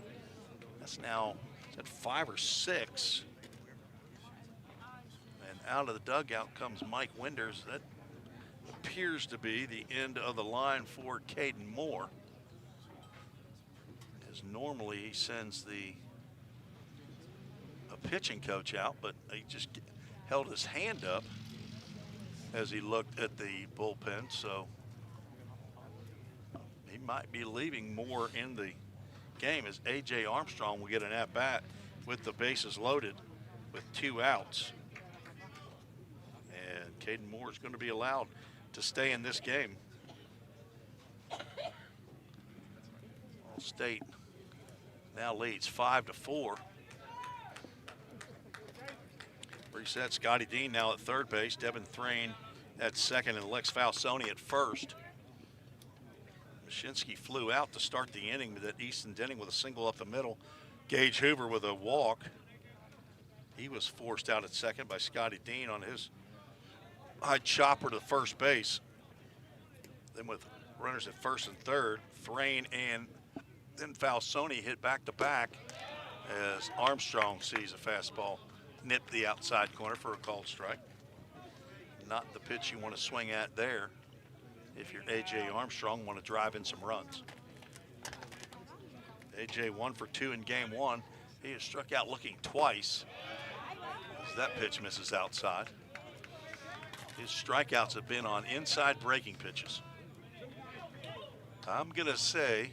That's now at 5 or 6. And out of the dugout comes Mike Winders. That appears to be the end of the line for Caden Moore. As normally he sends a pitching coach out, but he just held his hand up as he looked at the bullpen, so he might be leaving Moore in the game as A.J. Armstrong will get an at-bat with the bases loaded with 2 outs. And Caden Moore is going to be allowed to stay in this game. Allstate now leads 5-4. Reset. Scotty Dean now at third base. Devin Thrain at second, and Lex Falsoni at first. Mashinsky flew out to start the inning with that Easton Denning with a single up the middle. Gage Hoover with a walk. He was forced out at second by Scotty Dean on his high chopper to first base. Then with runners at first and third, Thrain and then Falsoni hit back-to-back as Armstrong sees a fastball nip the outside corner for a called strike. Not the pitch you want to swing at there if you're A.J. Armstrong, want to drive in some runs. A.J. 1 for 2 in game 1. He has struck out looking twice as that pitch misses outside. His strikeouts have been on inside breaking pitches. I'm going to say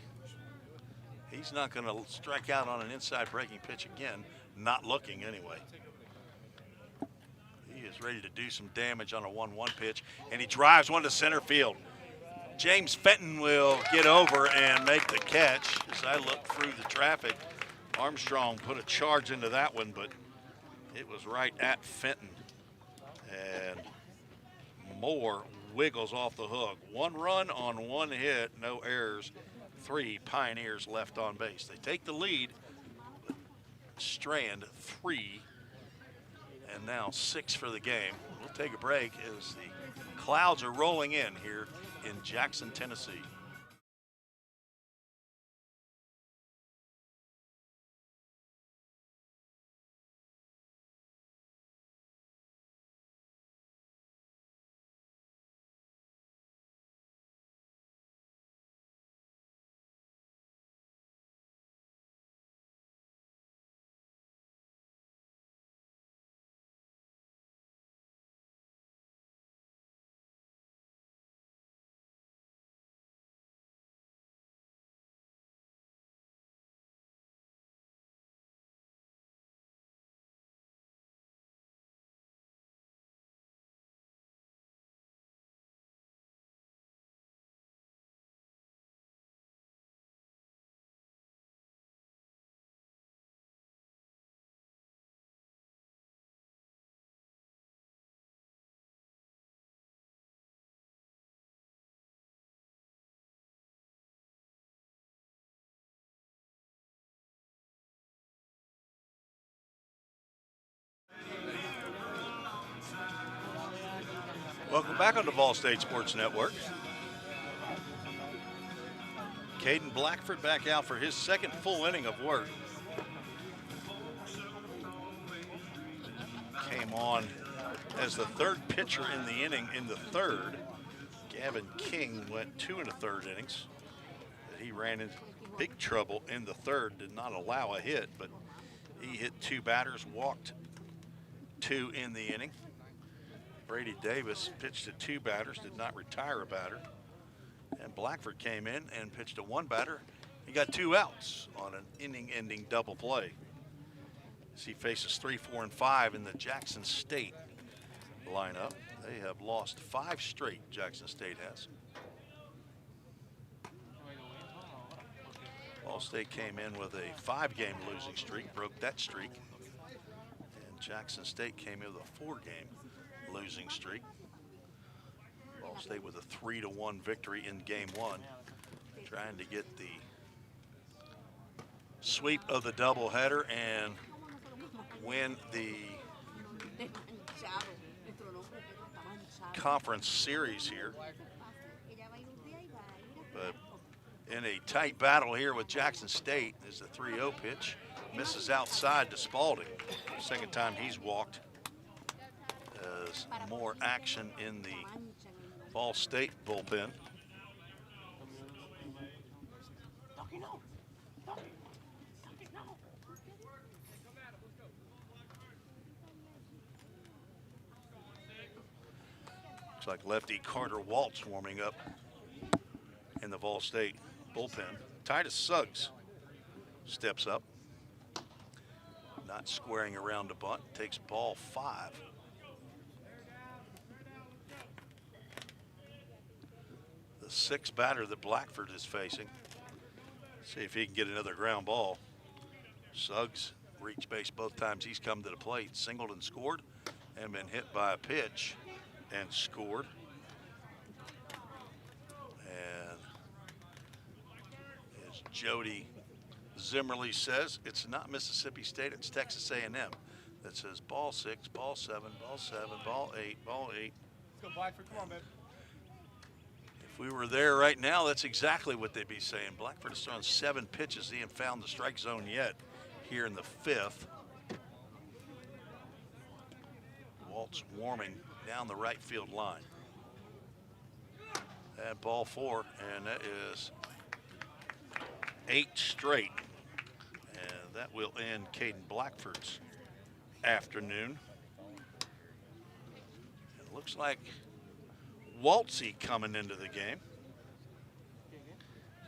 he's not going to strike out on an inside breaking pitch again, not looking anyway. He is ready to do some damage on a 1-1 pitch, and he drives one to center field. James Fenton will get over and make the catch. As I look through the traffic, Armstrong put a charge into that one, but it was right at Fenton. And Moore wiggles off the hook. 1 run on 1 hit, no errors. 3 Pioneers left on base. They take the lead. Strand 3, and now 6 for the game. We'll take a break as the clouds are rolling in here in Jackson, Tennessee. Welcome back on the Vol State Sports Network. Caden Blackford back out for his second full inning of work. Came on as the third pitcher in the inning in the third. Gavin King went 2 1/3 innings. He ran into big trouble in the third, did not allow a hit, but he hit 2 batters, walked 2 in the inning. Brady Davis pitched to 2 batters, did not retire a batter. And Blackford came in and pitched to 1 batter. He got 2 outs on an inning-ending double play. As he faces 3, 4, and 5 in the Jackson State lineup. They have lost 5 straight, Jackson State has. Ball State came in with a 5-game losing streak, broke that streak. And Jackson State came in with a 4-game losing streak. Ball State with a 3-1 victory in game 1, trying to get the sweep of the doubleheader and win the conference series here. But in a tight battle here with Jackson State is the 3-0 pitch. Misses outside to Spalding. Second time he's walked. As more action in the Ball State bullpen. Looks like lefty Carter Waltz warming up in the Ball State bullpen. Titus Suggs steps up. Not squaring around the bunt, takes ball 5. The 6th batter that Blackford is facing. See if he can get another ground ball. Suggs reached base both times he's come to the plate, singled and scored, and been hit by a pitch and scored. And as Jody Zimmerly says, it's not Mississippi State, it's Texas A&M. That says ball 6, ball 7, ball 7, ball 8, ball 8. Let's go, Blackford. Come on, baby. If we were there right now, that's exactly what they'd be saying. Blackford has thrown 7 pitches. He hasn't found the strike zone yet here in the 5th. Waltz warming down the right field line. And ball 4, and that is 8 straight. And that will end Caden Blackford's afternoon. It looks like Waltzy coming into the game.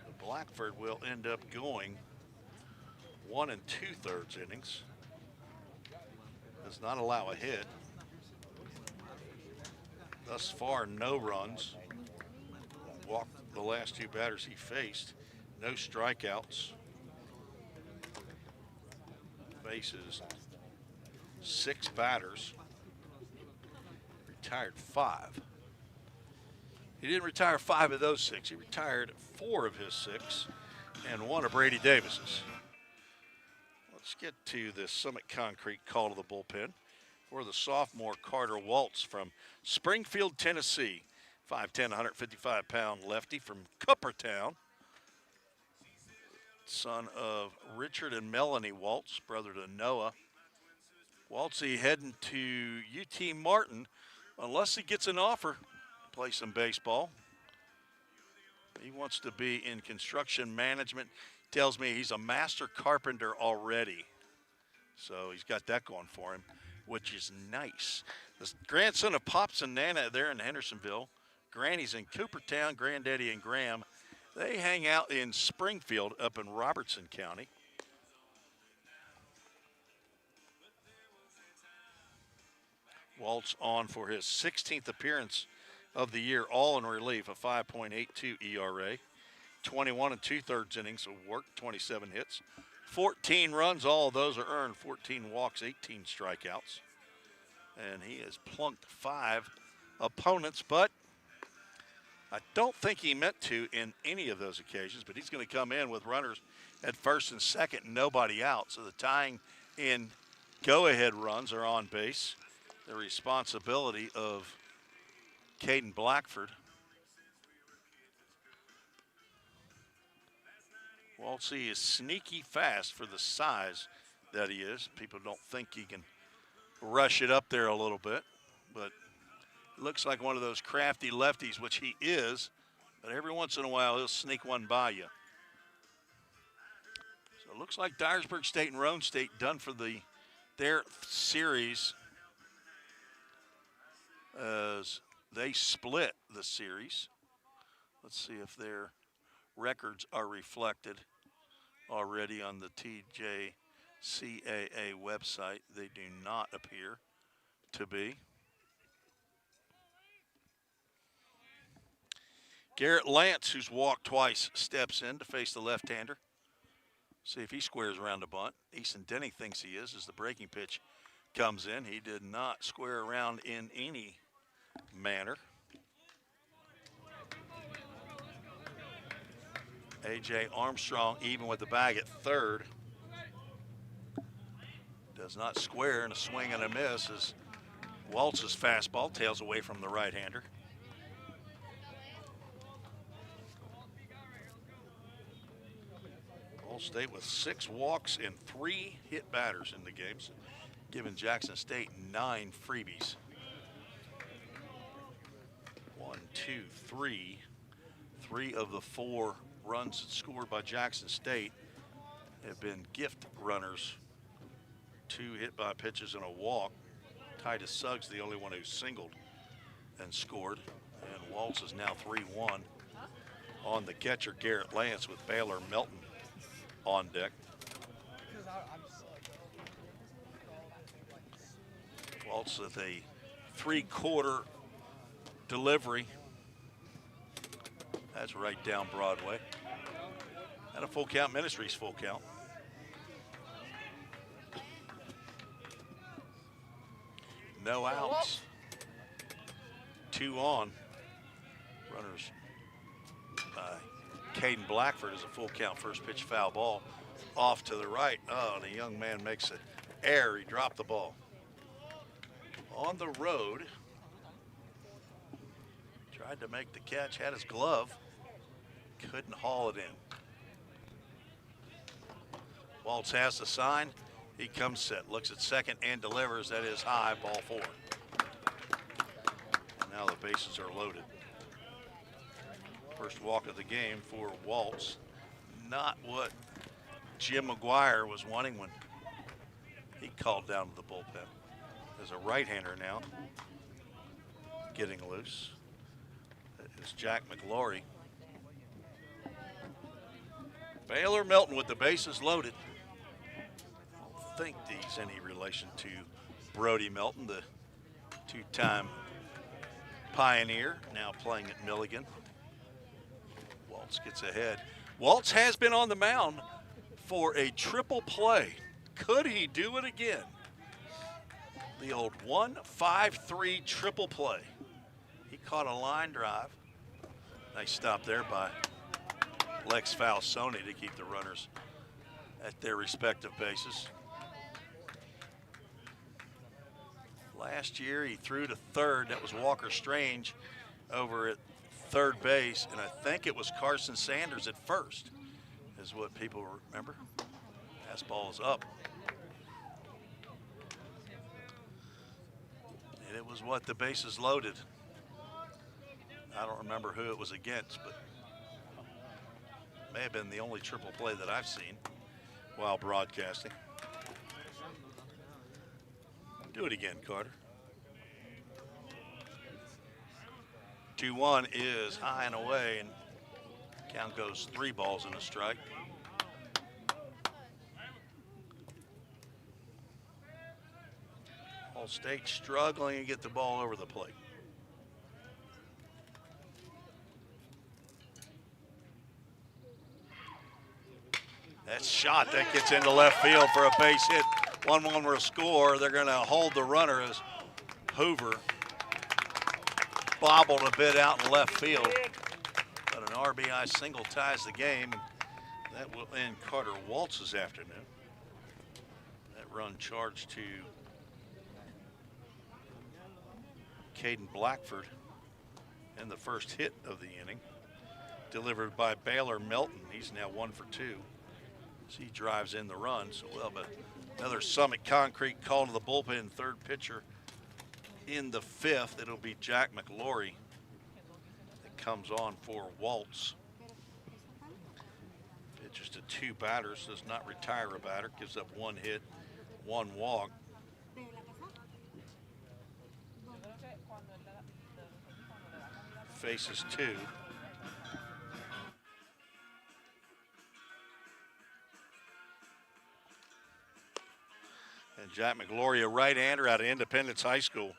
So Blackford will end up going 1 2/3 innings. Does not allow a hit. Thus far, no runs. Walked the last 2 batters he faced. No strikeouts. Faces 6 batters. Retired 5. He didn't retire 5 of those 6. He retired 4 of his 6 and 1 of Brady Davis's. Let's get to the Summit Concrete call to the bullpen for the sophomore Carter Waltz from Springfield, Tennessee. 5'10", 155-pound lefty from Cuppertown. Son of Richard and Melanie Waltz, brother to Noah. Waltzy heading to UT Martin unless he gets an offer. Play some baseball. He wants to be in construction management. Tells me he's a master carpenter already. So he's got that going for him, which is nice. The grandson of Pops and Nana there in Hendersonville. Granny's in Coopertown, Granddaddy and Graham. They hang out in Springfield up in Robertson County. Waltz on for his 16th appearance of the year, all in relief, a 5.82 ERA, 21 2/3 innings of work, 27 hits, 14 runs, all of those are earned, 14 walks, 18 strikeouts. And he has plunked 5 opponents, but I don't think he meant to in any of those occasions, but he's going to come in with runners at first and second, nobody out. So the tying in go-ahead runs are on base. The responsibility of Caden Blackford. Waltzy is sneaky fast for the size that he is. People don't think he can rush it up there a little bit, but looks like one of those crafty lefties, which he is, but every once in a while he'll sneak one by you. So it looks like Dyersburg State and Roane State done for their series as they split the series. Let's see if their records are reflected already on the TJCAA website. They do not appear to be. Garrett Lance, who's walked twice, steps in to face the left-hander. See if he squares around the bunt. Easton Denny thinks he is as the breaking pitch comes in. He did not square around in any manner. A.J. Armstrong, even with the bag at third, does not square, and a swing and a miss as Waltz's fastball tails away from the right-hander. Ball State with 6 walks and 3 hit batters in the games, giving Jackson State 9 freebies. 1, 2, 3. 3 of the 4 runs scored by Jackson State have been gift runners. 2 hit by pitches and a walk. Titus Suggs, the only one who singled and scored. And Waltz is now 3-1 on the catcher, Garrett Lance, with Baylor Melton on deck. Waltz with a 3/4 delivery. That's right down Broadway. And a full count, Ministries full count. No outs. 2 on. Runners by Caden Blackford is a full count, first pitch foul ball off to the right. Oh, and the young man makes it air. He dropped the ball. On the road. Tried to make the catch, had his glove. Couldn't haul it in. Waltz has the sign. He comes set, looks at second and delivers. That is high, ball 4. Now the bases are loaded. First walk of the game for Waltz. Not what Jim McGuire was wanting when he called down to the bullpen. There's a right-hander now getting loose. That is Jack McLaurie. Baylor Melton with the bases loaded. I don't think he's any relation to Brody Melton, the 2-time Pioneer, now playing at Milligan. Waltz gets ahead. Waltz has been on the mound for a triple play. Could he do it again? The old 1-5-3 triple play. He caught a line drive. Nice stop there by Lex Falsoni to keep the runners at their respective bases. Last year he threw to third. That was Walker Strange over at third base, and I think it was Carson Sanders at first, is what people remember. Fastball is up. And it was what, the bases loaded. I don't remember who it was against, but may have been the only triple play that I've seen while broadcasting. Do it again, Carter. 2-1 is high and away, and count goes 3 balls and a strike. Ball State struggling to get the ball over the plate. That shot that gets into left field for a base hit. 1-1 will score. They're going to hold the runner as Hoover bobbled a bit out in left field. But an RBI single ties the game. That will end Carter Waltz's afternoon. That run charged to Caden Blackford. and the first hit of the inning, delivered by Baylor Melton. He's now 1 for 2. So he drives in the run. So well, but another Summit Concrete call to the bullpen. Third pitcher in the 5th. It'll be Jack McLaury that comes on for Waltz. Pitches to 2 batters, does not retire a batter, gives up 1 hit, 1 walk. Faces 2. And Jack McLaury, a right-hander out of Independence High School.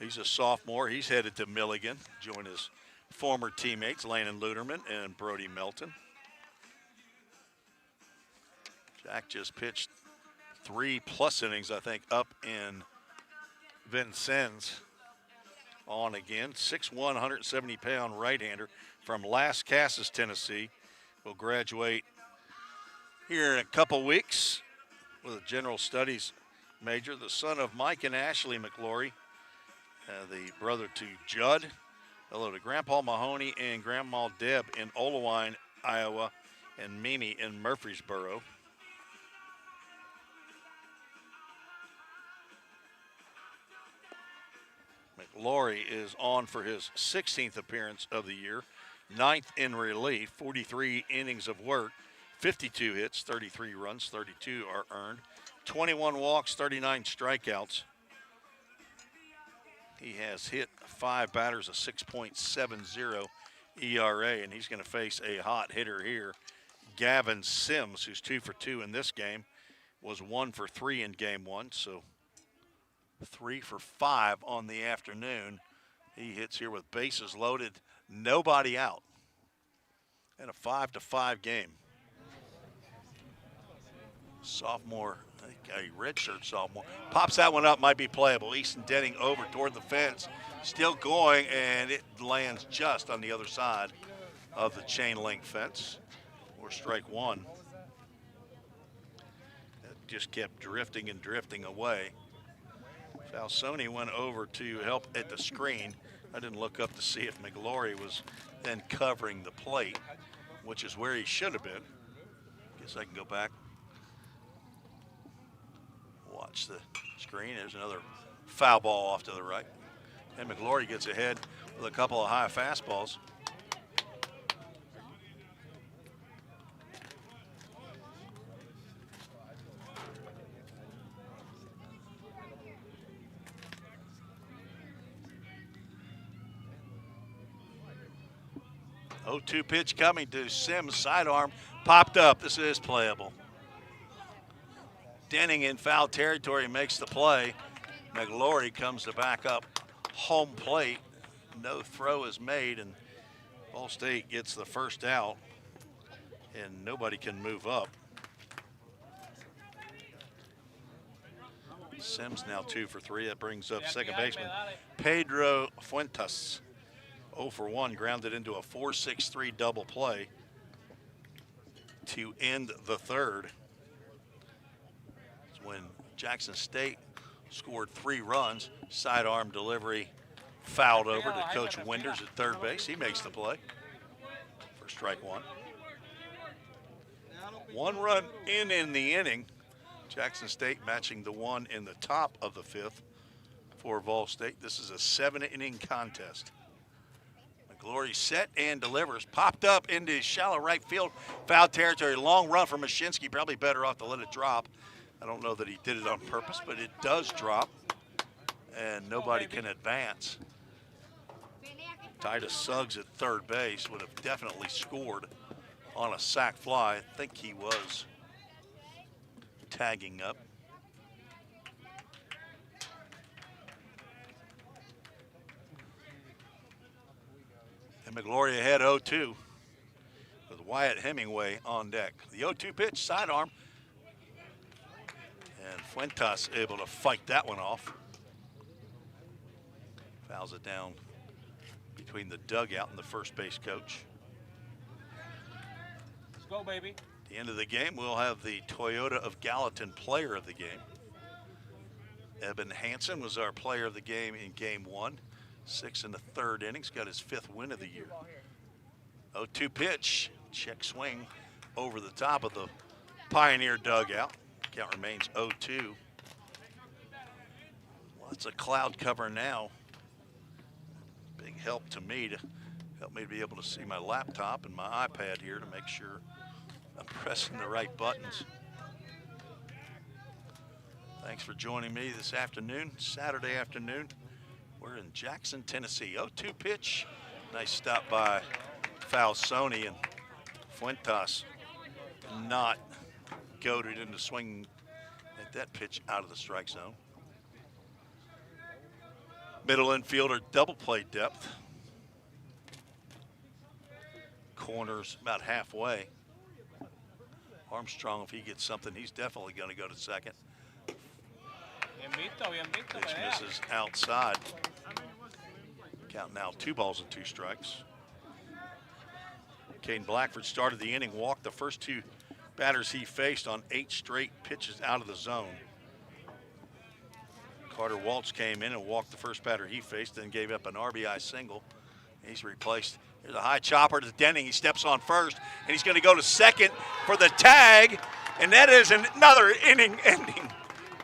He's a sophomore. He's headed to Milligan, join his former teammates, Landon Luderman and Brody Melton. Jack just pitched 3+ innings, I think, up in Vincennes. On again, 6'1", 170-pound right-hander from Las Casas, Tennessee. Will graduate here in a couple weeks with a general studies major. The son of Mike and Ashley McLaury, the brother to Judd. Hello to Grandpa Mahoney and Grandma Deb in Olowine, Iowa, and Mimi in Murfreesboro. McLaury is on for his 16th appearance of the year, 9th in relief, 43 innings of work, 52 hits, 33 runs, 32 are earned, 21 walks, 39 strikeouts. He has hit 5 batters, a 6.70 ERA, and he's going to face a hot hitter here, Gavin Sims, who's 2 for 2 in this game, was 1 for 3 in game 1, so 3 for 5 on the afternoon. He hits here with bases loaded, nobody out, and a 5-5 game. Sophomore, I think a redshirt sophomore, pops that one up, might be playable. Easton Denning over toward the fence, still going, and it lands just on the other side of the chain link fence for strike 1. It just kept drifting and drifting away. Falsoni went over to help at the screen. I didn't look up to see if McLaury was then covering the plate, which is where he should have been. Guess I can go back. Watch the screen. There's another foul ball off to the right. And McLaury gets ahead with a couple of high fastballs. Oh, 0-2 pitch coming to Sims, sidearm, popped up. This is playable. Denning in foul territory makes the play. McLaury comes to back up home plate. No throw is made, and Ball State gets the first out, and nobody can move up. Sims now 2 for 3. That brings up second baseman Pedro Fuentes. 0 for 1, grounded into a 4-6-3 double play to end the third. It's when Jackson State scored 3 runs. Sidearm delivery fouled over to Coach Winders at third base. He makes the play for strike 1. 1 run in the inning. Jackson State matching the 1 in the top of the 5th for Vol State. This is a 7-inning contest. McLaury set and delivers. Popped up into shallow right field. Foul territory. Long run for Mashinsky. Probably better off to let it drop. I don't know that he did it on purpose, but it does drop. And nobody can advance. Titus Suggs at third base would have definitely scored on a sac fly. I think he was tagging up. And McLaury ahead 0-2 with Wyatt Hemingway on deck. The 0-2 pitch, sidearm. And Fuentes able to fight that one off. Fouls it down between the dugout and the first base coach. Let's go, baby. At the end of the game, we'll have the Toyota of Gallatin player of the game. Eben Hansen was our player of the game in game 1. 6 in the third inning. He's got his 5th win of the year. 0-2 pitch. Check swing over the top of the Pioneer dugout. Count remains 0-2. Lots of cloud cover now. Big help to me to help me to be able to see my laptop and my iPad here to make sure I'm pressing the right buttons. Thanks for joining me this afternoon, Saturday afternoon. We're in Jackson, Tennessee. 0-2 pitch. Nice stop by Falsoni, and Fuentes not goaded into swinging at that pitch out of the strike zone. Middle infielder double play depth. Corners about halfway. Armstrong, if he gets something, he's definitely going to go to second. Pitch misses outside. Count now 2 balls and 2 strikes. Caden Blackford started the inning, walked the first 2 batters he faced on 8 straight pitches out of the zone. Carter Waltz came in and walked the first batter he faced, then gave up an RBI single. He's replaced. There's a high chopper to Denning. He steps on first, and he's going to go to second for the tag, and that is another inning-ending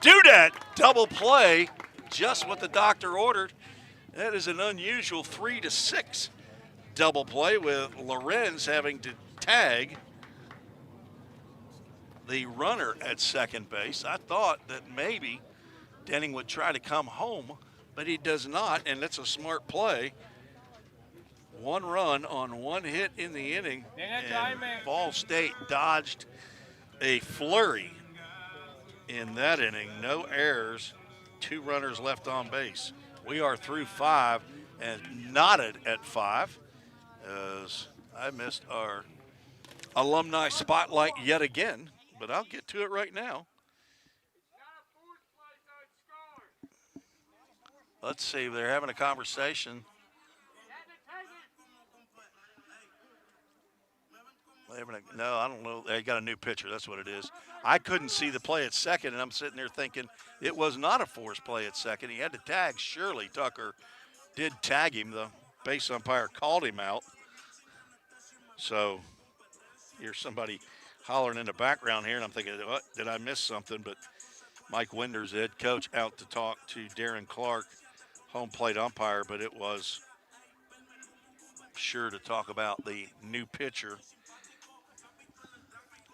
dudette double play, just what the doctor ordered. That is an unusual 3-6 double play with Lorenz having to tag the runner at second base. I thought that maybe Denning would try to come home, but he does not, and that's a smart play. 1 run on 1 hit in the inning, and Ball State dodged a flurry in that inning. No errors, 2 runners left on base. We are through 5 and knotted at 5 as I missed our alumni spotlight yet again, but I'll get to it right now. Let's see, they're having a conversation. No, I don't know. They got a new pitcher. That's what it is. I couldn't see the play at second, and I'm sitting there thinking it was not a forced play at second. He had to tag. Shirley Tucker did tag him. The base umpire called him out. So here's somebody hollering in the background here, and I'm thinking, what, did I miss something? But Mike Winders, the head coach, out to talk to Darren Clark, home plate umpire, but it was sure to talk about the new pitcher.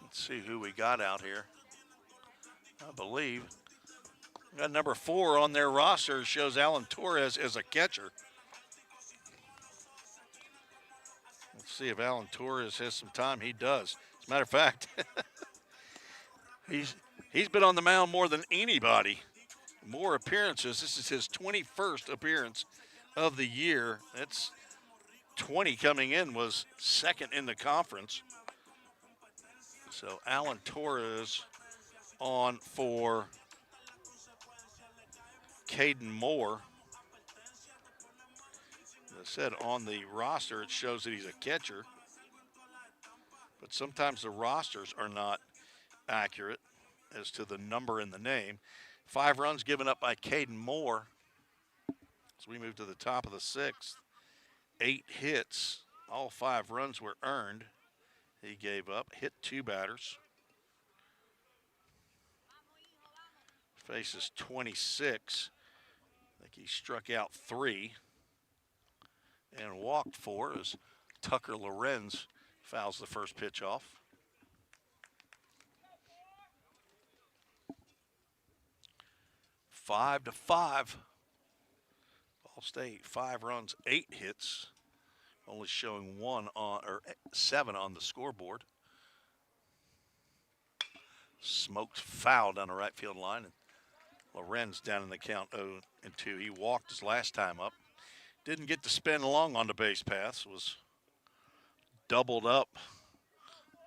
Let's see who we got out here. I believe we got number 4 on their roster. Shows Alan Torres as a catcher. Let's see if Alan Torres has some time. He does. As a matter of fact, he's been on the mound more than anybody. More appearances. This is his 21st appearance of the year. That's 20 coming in, was second in the conference. So Alan Torres on for Caden Moore. As I said, on the roster, it shows that he's a catcher. But sometimes the rosters are not accurate as to the number in the name. 5 runs given up by Caden Moore. As we move to the top of the 6th. 8 hits. All 5 runs were earned. He gave up, hit 2 batters. Faces 26. I think he struck out 3 and walked 4 as Tucker Lorenz fouls the first pitch off. Five to 5. Ball State, 5 runs, 8 hits. Only showing 7 on the scoreboard. Smoked foul down the right field line, and Lorenz down in the count 0-2. He walked his last time up. Didn't get to spin long on the base paths. Was doubled up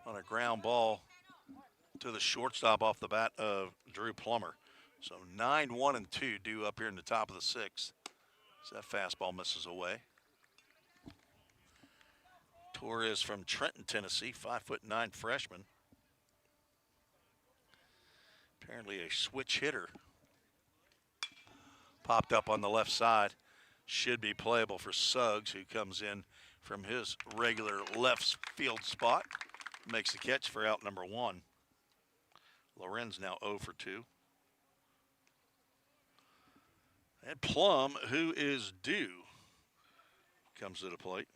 on a ground ball to the shortstop off the bat of Drew Plummer. So 9-1-2 due up here in the top of the 6th. So that fastball misses away. Torres from Trenton, Tennessee, 5'9" freshman. Apparently a switch hitter. Popped up on the left side. should be playable for Suggs, who comes in from his regular left field spot. Makes the catch for out number 1. Lorenz now 0 for 2. And Plum, who is due, comes to the plate.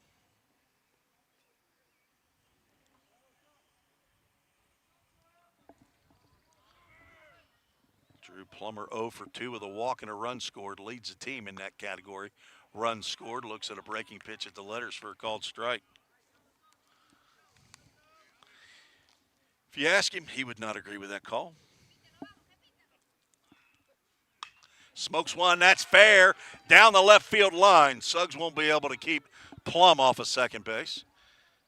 Drew Plummer 0 for 2 with a walk and a run scored. Leads the team in that category. Run scored. Looks at a breaking pitch at the letters for a called strike. If you ask him, he would not agree with that call. Smokes one, that's fair. Down the left field line. Suggs won't be able to keep Plum off of second base.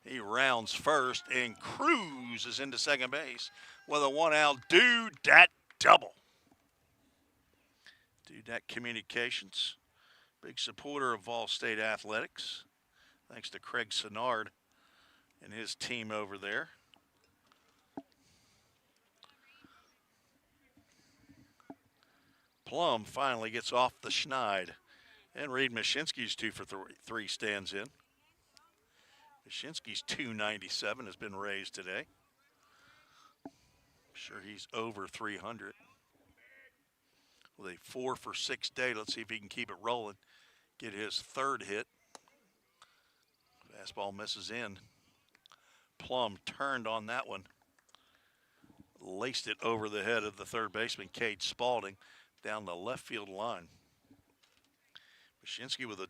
He rounds first and cruises into second base with a 1-out Dudette double. Dudette Communications, big supporter of Vol State Athletics. Thanks to Craig Senard and his team over there. Plum finally gets off the schneid. And Reed Mashinsky's 2 for 3 stands in. Mashinsky's 297 has been raised today. I'm sure he's over 300. With a 4 for 6 day, let's see if he can keep it rolling. Get his 3rd hit. Fastball misses in. Plum turned on that one. Laced it over the head of the third baseman, Cade Spalding, down the left field line. Mashinsky with a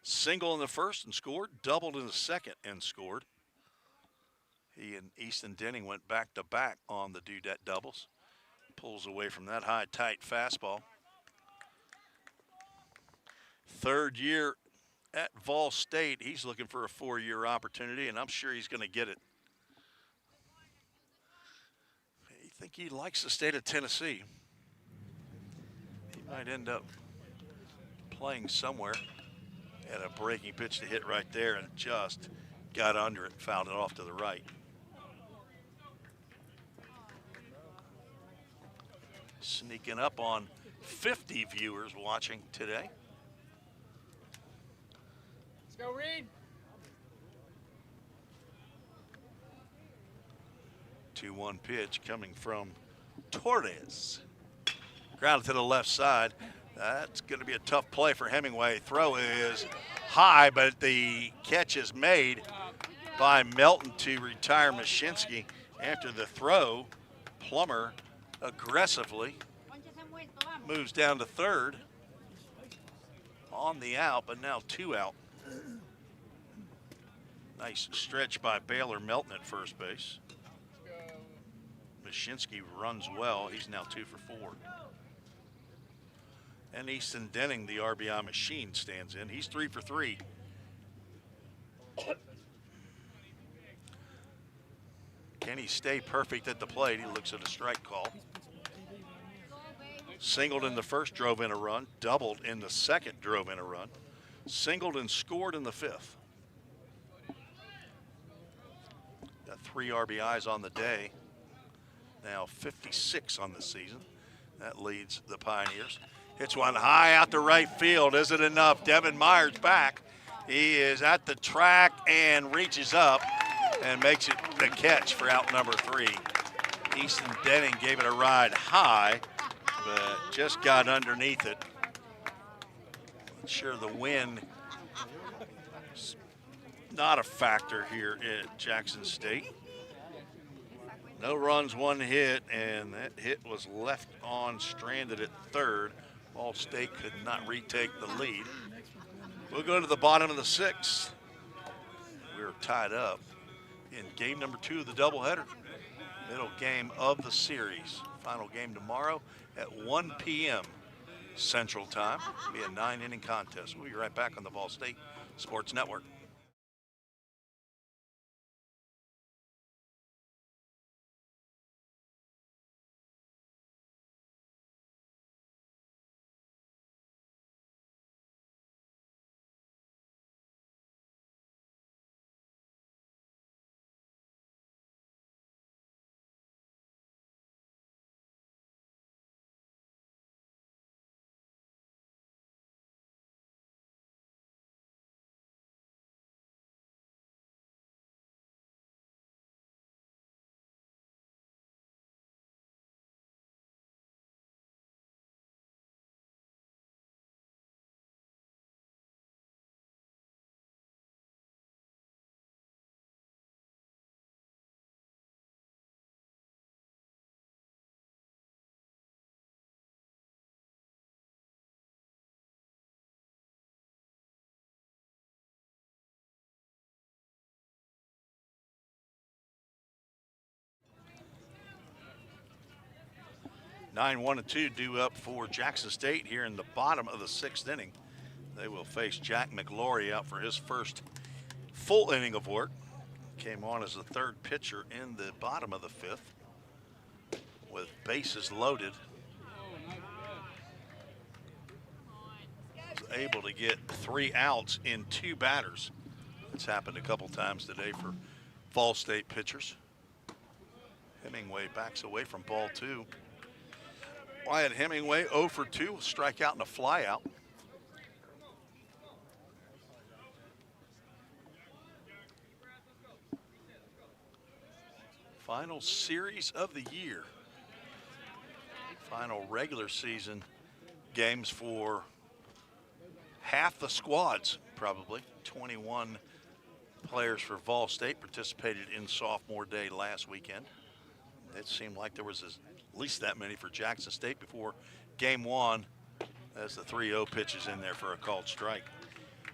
single in the first and scored, doubled in the second and scored. He and Easton Denning went back-to-back on the Dudette doubles. Pulls away from that high, tight fastball. 3rd year at Vol State. He's looking for a 4-year opportunity, and I'm sure he's going to get it. I think he likes the state of Tennessee. He might end up playing somewhere. Had a breaking pitch to hit right there and just got under it, fouled it off to the right. Sneaking up on 50 viewers watching today. Let's go, Reed. 2-1 pitch coming from Torres. Grounded to the left side. That's going to be a tough play for Hemingway. Throw is high, but the catch is made by Melton to retire Mashinsky. After the throw, Plummer aggressively moves down to third on the out, but now 2 out. Nice stretch by Baylor Melton at first base. Mashinsky runs well. He's now 2 for 4. And Easton Denning, the RBI machine, stands in. He's 3 for 3. Can he stay perfect at the plate? He looks at a strike call. Singled in the first, drove in a run. Doubled in the second, drove in a run. Singled and scored in the 5th. Got 3 RBIs on the day. Now 56 on the season. That leads the Pioneers. Hits one high out to right field. Is it enough? Devin Myers back. He is at the track and reaches up and makes it the catch for out number 3. Easton Denning gave it a ride high, but just got underneath it. Not sure the wind is not a factor here at Jackson State. No runs, 1 hit, and that hit was left on stranded at third. Ball State could not retake the lead. We'll go to the bottom of the 6th. We're tied up in game number 2 of the doubleheader. Middle game of the series. Final game tomorrow at 1 p.m. Central Time. It'll be a 9-inning contest. We'll be right back on the Ball State Sports Network. 9-1-2 due up for Jackson State here in the bottom of the 6th inning. They will face Jack McLaury out for his first full inning of work. Came on as the 3rd pitcher in the bottom of the 5th with bases loaded. Was able to get 3 outs in 2 batters. It's happened a couple times today for Fall State pitchers. Hemingway backs away from ball 2. Wyatt Hemingway 0 for 2, a strikeout and a flyout. Final series of the year. Final regular season games for half the squads, probably. 21 players for Vol State participated in sophomore day last weekend. It seemed like there was at least that many for Jackson State before game 1, as the 3-0 pitches in there for a called strike.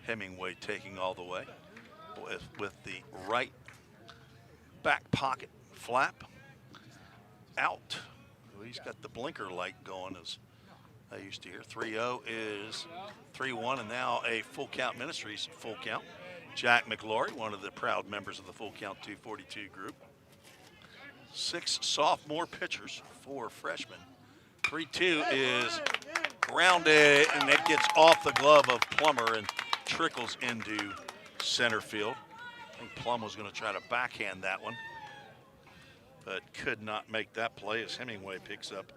Hemingway taking all the way with the right back pocket flap out. He's got the blinker light going, as I used to hear. 3-0 is 3-1, and now a Full Count Ministries full count. Jack McLaury, one of the proud members of the Full Count 242 group. 6 sophomore pitchers, 4 freshmen. 3-2 is grounded, and it gets off the glove of Plummer and trickles into center field. I think Plum was going to try to backhand that one, but could not make that play as Hemingway picks up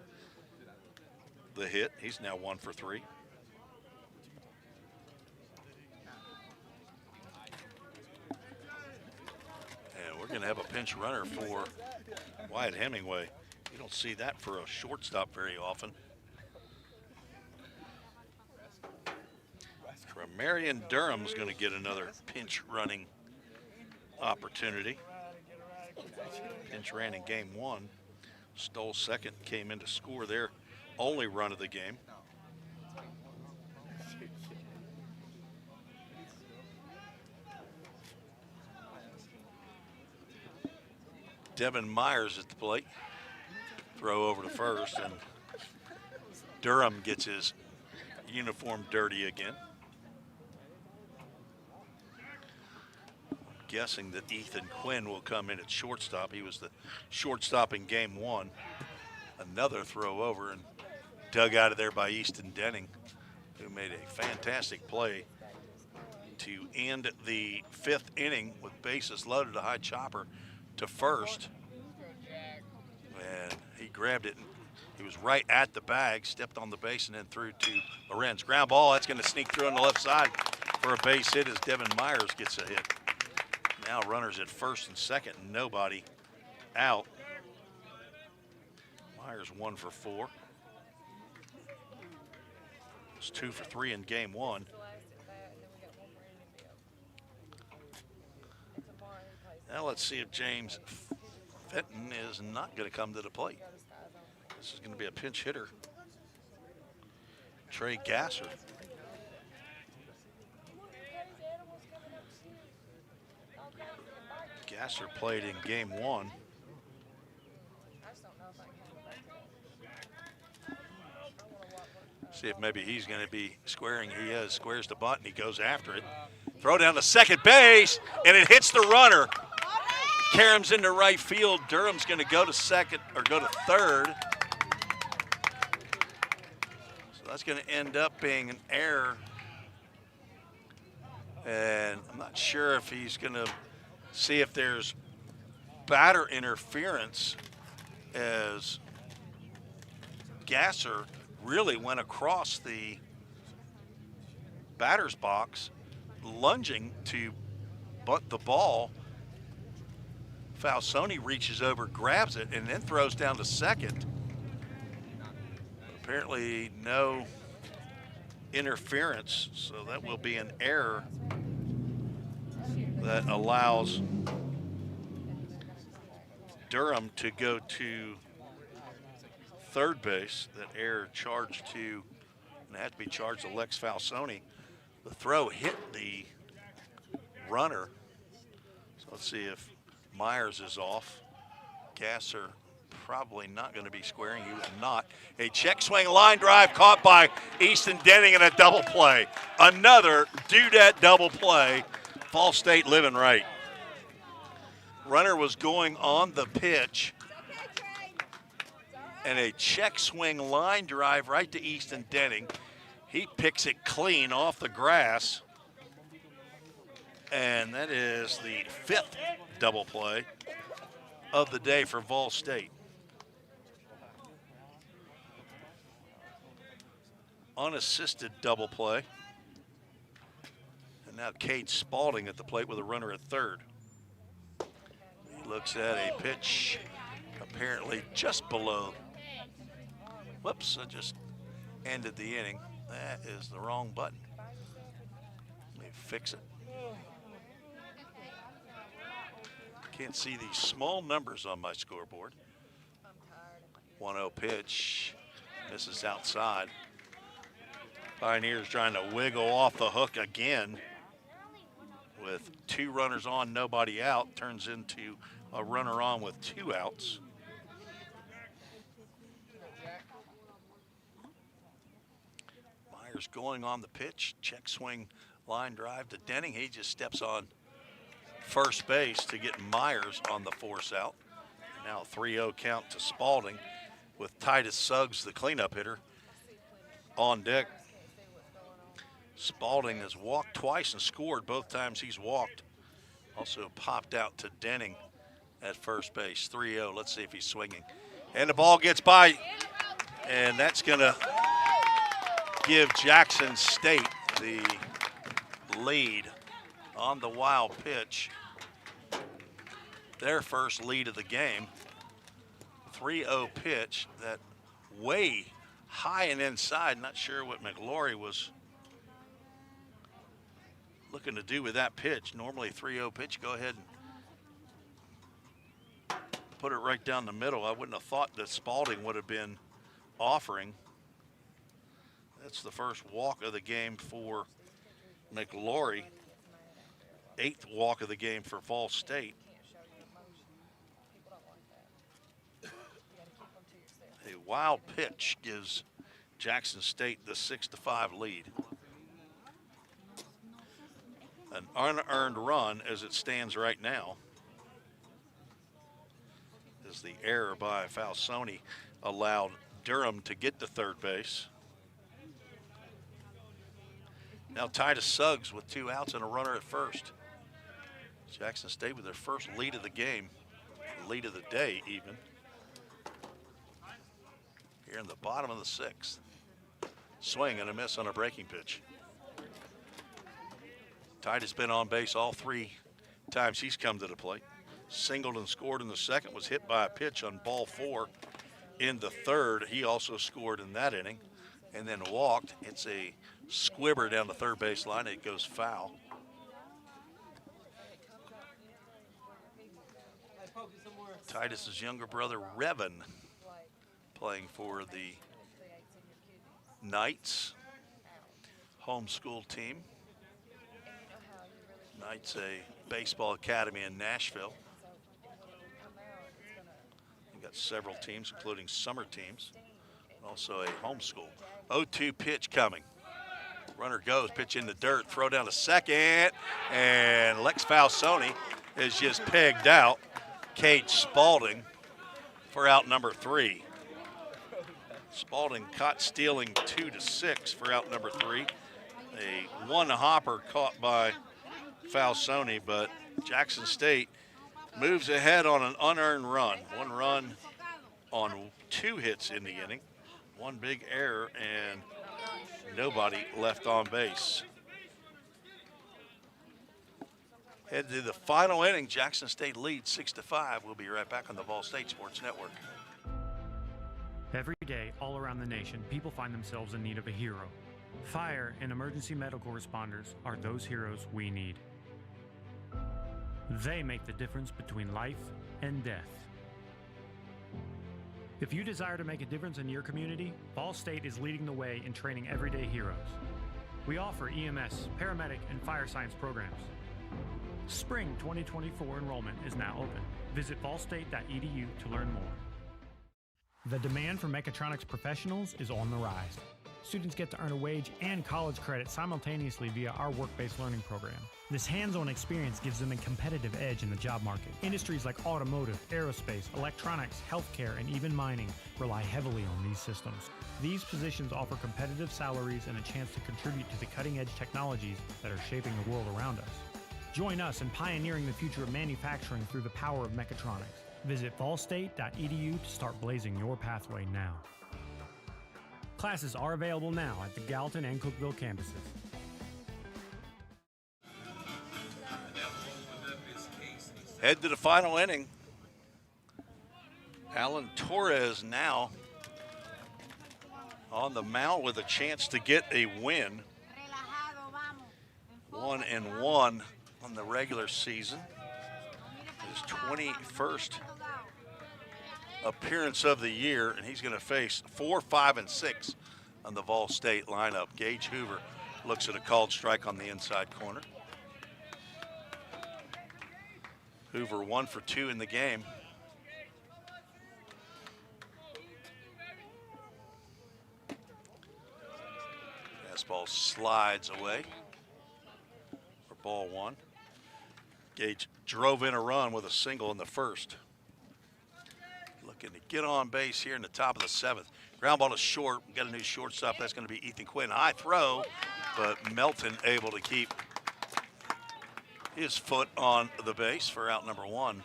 the hit. He's now 1 for 3. And we're going to have a pinch runner for Wyatt Hemingway. You don't see that for a shortstop very often. Marion Durham's going to get another pinch running opportunity. Pinch ran in game 1. Stole second, came in to score their only run of the game. Devin Myers at the plate. Throw over to first, and Durham gets his uniform dirty again. Guessing that Ethan Quinn will come in at shortstop. He was the shortstop in game 1. Another throw over and dug out of there by Easton Denning, who made a fantastic play to end the 5th inning with bases loaded, a high chopper to first. And he grabbed it, and he was right at the bag, stepped on the base, and then threw to Lorenz. Ground ball, that's going to sneak through on the left side for a base hit as Devin Myers gets a hit. Now runners at first and second, and nobody out. Myers 1 for 4. Was 2 for 3 in game 1. Now let's see if James Fenton is not going to come to the plate. This is going to be a pinch hitter. Trey Gasser. Gasser played in game 1. See if maybe he's going to be squaring. He is, squares the bunt, and he goes after it. Throw down to second base, and it hits the runner. Karam's into right field. Durham's going to go to second, or go to third. So that's going to end up being an error. And I'm not sure if he's going to see if there's batter interference, as Gasser really went across the batter's box, lunging to bunt the ball. Falsoni reaches over, grabs it, and then throws down to second. Apparently no interference, so that will be an error that allows Durham to go to third base. That error charged to, and had to be charged to Lex Falsoni. The throw hit the runner. So let's see if Myers is off. Gasser probably not going to be squaring. He was not. A check swing line drive caught by Easton Denning in a double play. Another dudette double play. Fall State living right. Runner was going on the pitch. And a check swing line drive right to Easton Denning. He picks it clean off the grass. And that is the 5th double play of the day for Vol State. Unassisted double play. And now Cade Spalding at the plate with a runner at third. He looks at a pitch apparently just below. Whoops, I just ended the inning. That is the wrong button. Let me fix it. Can't see these small numbers on my scoreboard. 1-0 pitch. Misses outside. Pioneers trying to wiggle off the hook again. With 2 runners on, nobody out. Turns into a runner on with 2 outs. Myers going on the pitch. Check swing line drive to Denning. He just steps on first base to get Myers on the force out. Now 3-0 count to Spalding with Titus Suggs, the cleanup hitter, on deck. Spalding has walked twice and scored both times he's walked. Also popped out to Denning at first base. 3-0. Let's see if he's swinging. And the ball gets by, and that's going to give Jackson State the lead on the wild pitch. Their first lead of the game. 3-0 pitch that way high and inside. Not sure what McLaury was looking to do with that pitch. Normally 3-0 pitch, go ahead and put it right down the middle. I wouldn't have thought that Spalding would have been offering. That's the first walk of the game for McLaury. 8th walk of the game for Fall State. A wild pitch gives Jackson State the 6-5 lead. An unearned run as it stands right now. As the error by Falsoni allowed Durham to get to third base. Now Titus Suggs with 2 outs and a runner at first. Jackson State with their first lead of the game, lead of the day even. Here in the bottom of the 6th. Swing and a miss on a breaking pitch. Titus been on base all 3 times he's come to the plate. Singled and scored in the 2nd, was hit by a pitch on ball 4 in the 3rd. He also scored in that inning and then walked. It's a squibber down the third base line. It goes foul. Titus's younger brother, Revan, playing for the Knights homeschool team. Knights, a baseball academy in Nashville. We've got several teams, including summer teams, also a homeschool. 0-2 pitch coming. Runner goes, pitch in the dirt, throw down to second, and Lex Falsoni is just pegged out. Cade Spalding for out number 3. Spalding caught stealing 2-6 for out number 3. A 1-hopper caught by Falsoni, but Jackson State moves ahead on an unearned run. 1 run on 2 hits in the inning. 1 big error and nobody left on base. Head to the final inning. Jackson State leads 6-5. We'll be right back on the Vol State Sports Network. Every day, all around the nation, people find themselves in need of a hero. Fire and emergency medical responders are those heroes we need. They make the difference between life and death. If you desire to make a difference in your community, Vol State is leading the way in training everyday heroes. We offer EMS, paramedic, and fire science programs. Spring 2024 enrollment is now open. Visit volstate.edu to learn more. The demand for mechatronics professionals is on the rise. Students get to earn a wage and college credit simultaneously via our work-based learning program. This hands-on experience gives them a competitive edge in the job market. Industries like automotive, aerospace, electronics, healthcare, and even mining rely heavily on these systems. These positions offer competitive salaries and a chance to contribute to the cutting-edge technologies that are shaping the world around us. Join us in pioneering the future of manufacturing through the power of mechatronics. Visit fallstate.edu to start blazing your pathway now. Classes are available now at the Gallatin and Cookeville campuses. Head to the final inning. Alan Torres now on the mound with a chance to get a win. 1-1 on the regular season. His 21st appearance of the year, and he's going to face 4, 5, and 6 on the Vol State lineup. Gage Hoover looks at a called strike on the inside corner. Hoover 1 for 2 in the game. Fastball slides away for ball 1. Gage drove in a run with a single in the first. Looking to get on base here in the top of the 7th. Ground ball is short. We've got a new shortstop. That's going to be Ethan Quinn. High throw, but Melton able to keep his foot on the base for out number 1.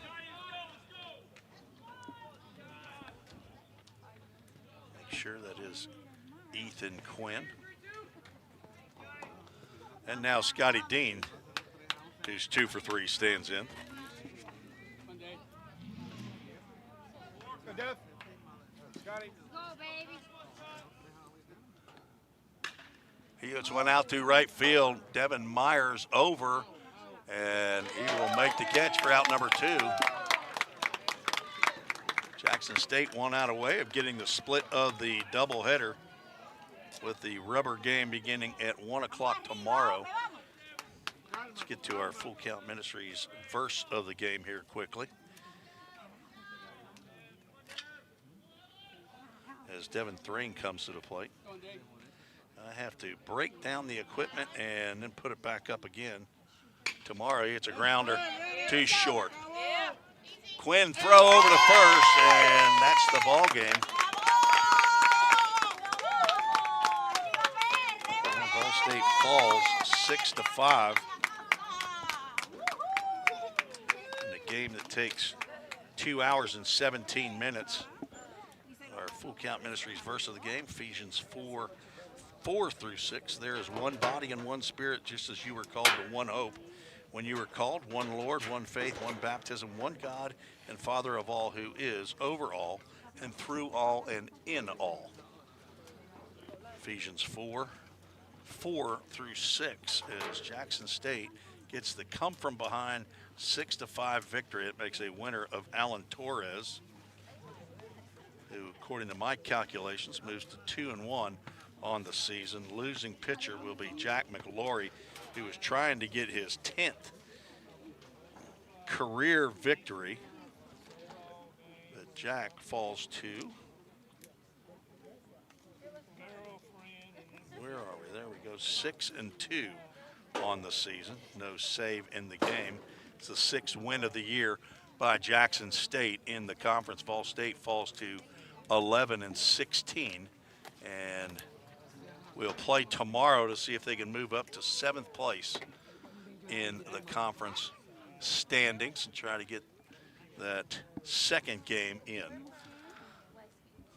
Make sure that is Ethan Quinn. And now Scotty Dean, who's 2 for 3, stands in. He hits one out to right field. Devin Myers over, and he will make the catch for out number 2. Jackson State 1 out away of getting the split of the doubleheader, with the rubber game beginning at 1 o'clock tomorrow. Let's get to our Full Count Ministries verse of the game here quickly. As Devin Thring comes to the plate. I have to break down the equipment and then put it back up again. Tomorrow it's a grounder, too short. Quinn throw over to first, and that's the ball game. Ball State falls 6-5. In a game that takes 2 hours and 17 minutes. Our Full Count Ministries verse of the game, Ephesians 4:4-6. There is one body and one spirit, just as you were called to one hope. When you were called, one Lord, one faith, one baptism, one God and Father of all, who is over all and through all and in all. Ephesians 4:4-6 as Jackson State gets the come from behind 6-5 victory. It makes a winner of Alan Torres, who, according to my calculations, moves to 2-1 on the season. Losing pitcher will be Jack McLaury, who is trying to get his 10th career victory. But Jack falls to, where are we? There we go, 6-2 on the season. No save in the game. It's the 6th win of the year by Jackson State in the conference. Vol State falls to 11-16, and we'll play tomorrow to see if they can move up to 7th place in the conference standings and try to get that second game in.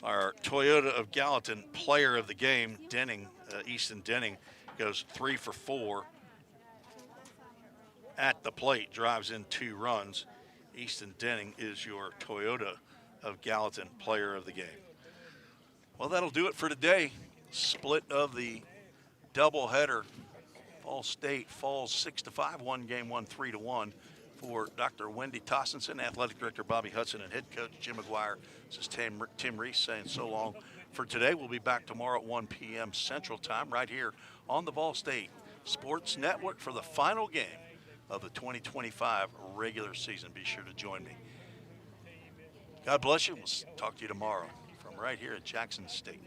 Our Toyota of Gallatin player of the game, Denning, Easton Denning, goes 3 for 4 at the plate, drives in 2 runs. Easton Denning is your Toyota of Gallatin player of the game. Well, that'll do it for today. Split of the doubleheader. Fall State falls 6-5, one game, won 3-1. For Dr. Wendy Tossenson, Athletic Director Bobby Hudson, and Head Coach Jim McGuire, this is Tim Reese saying so long for today. We'll be back tomorrow at 1 p.m. Central Time right here on the Vol State Sports Network for the final game of the 2025 regular season. Be sure to join me. God bless you. We'll talk to you tomorrow from right here at Jackson State.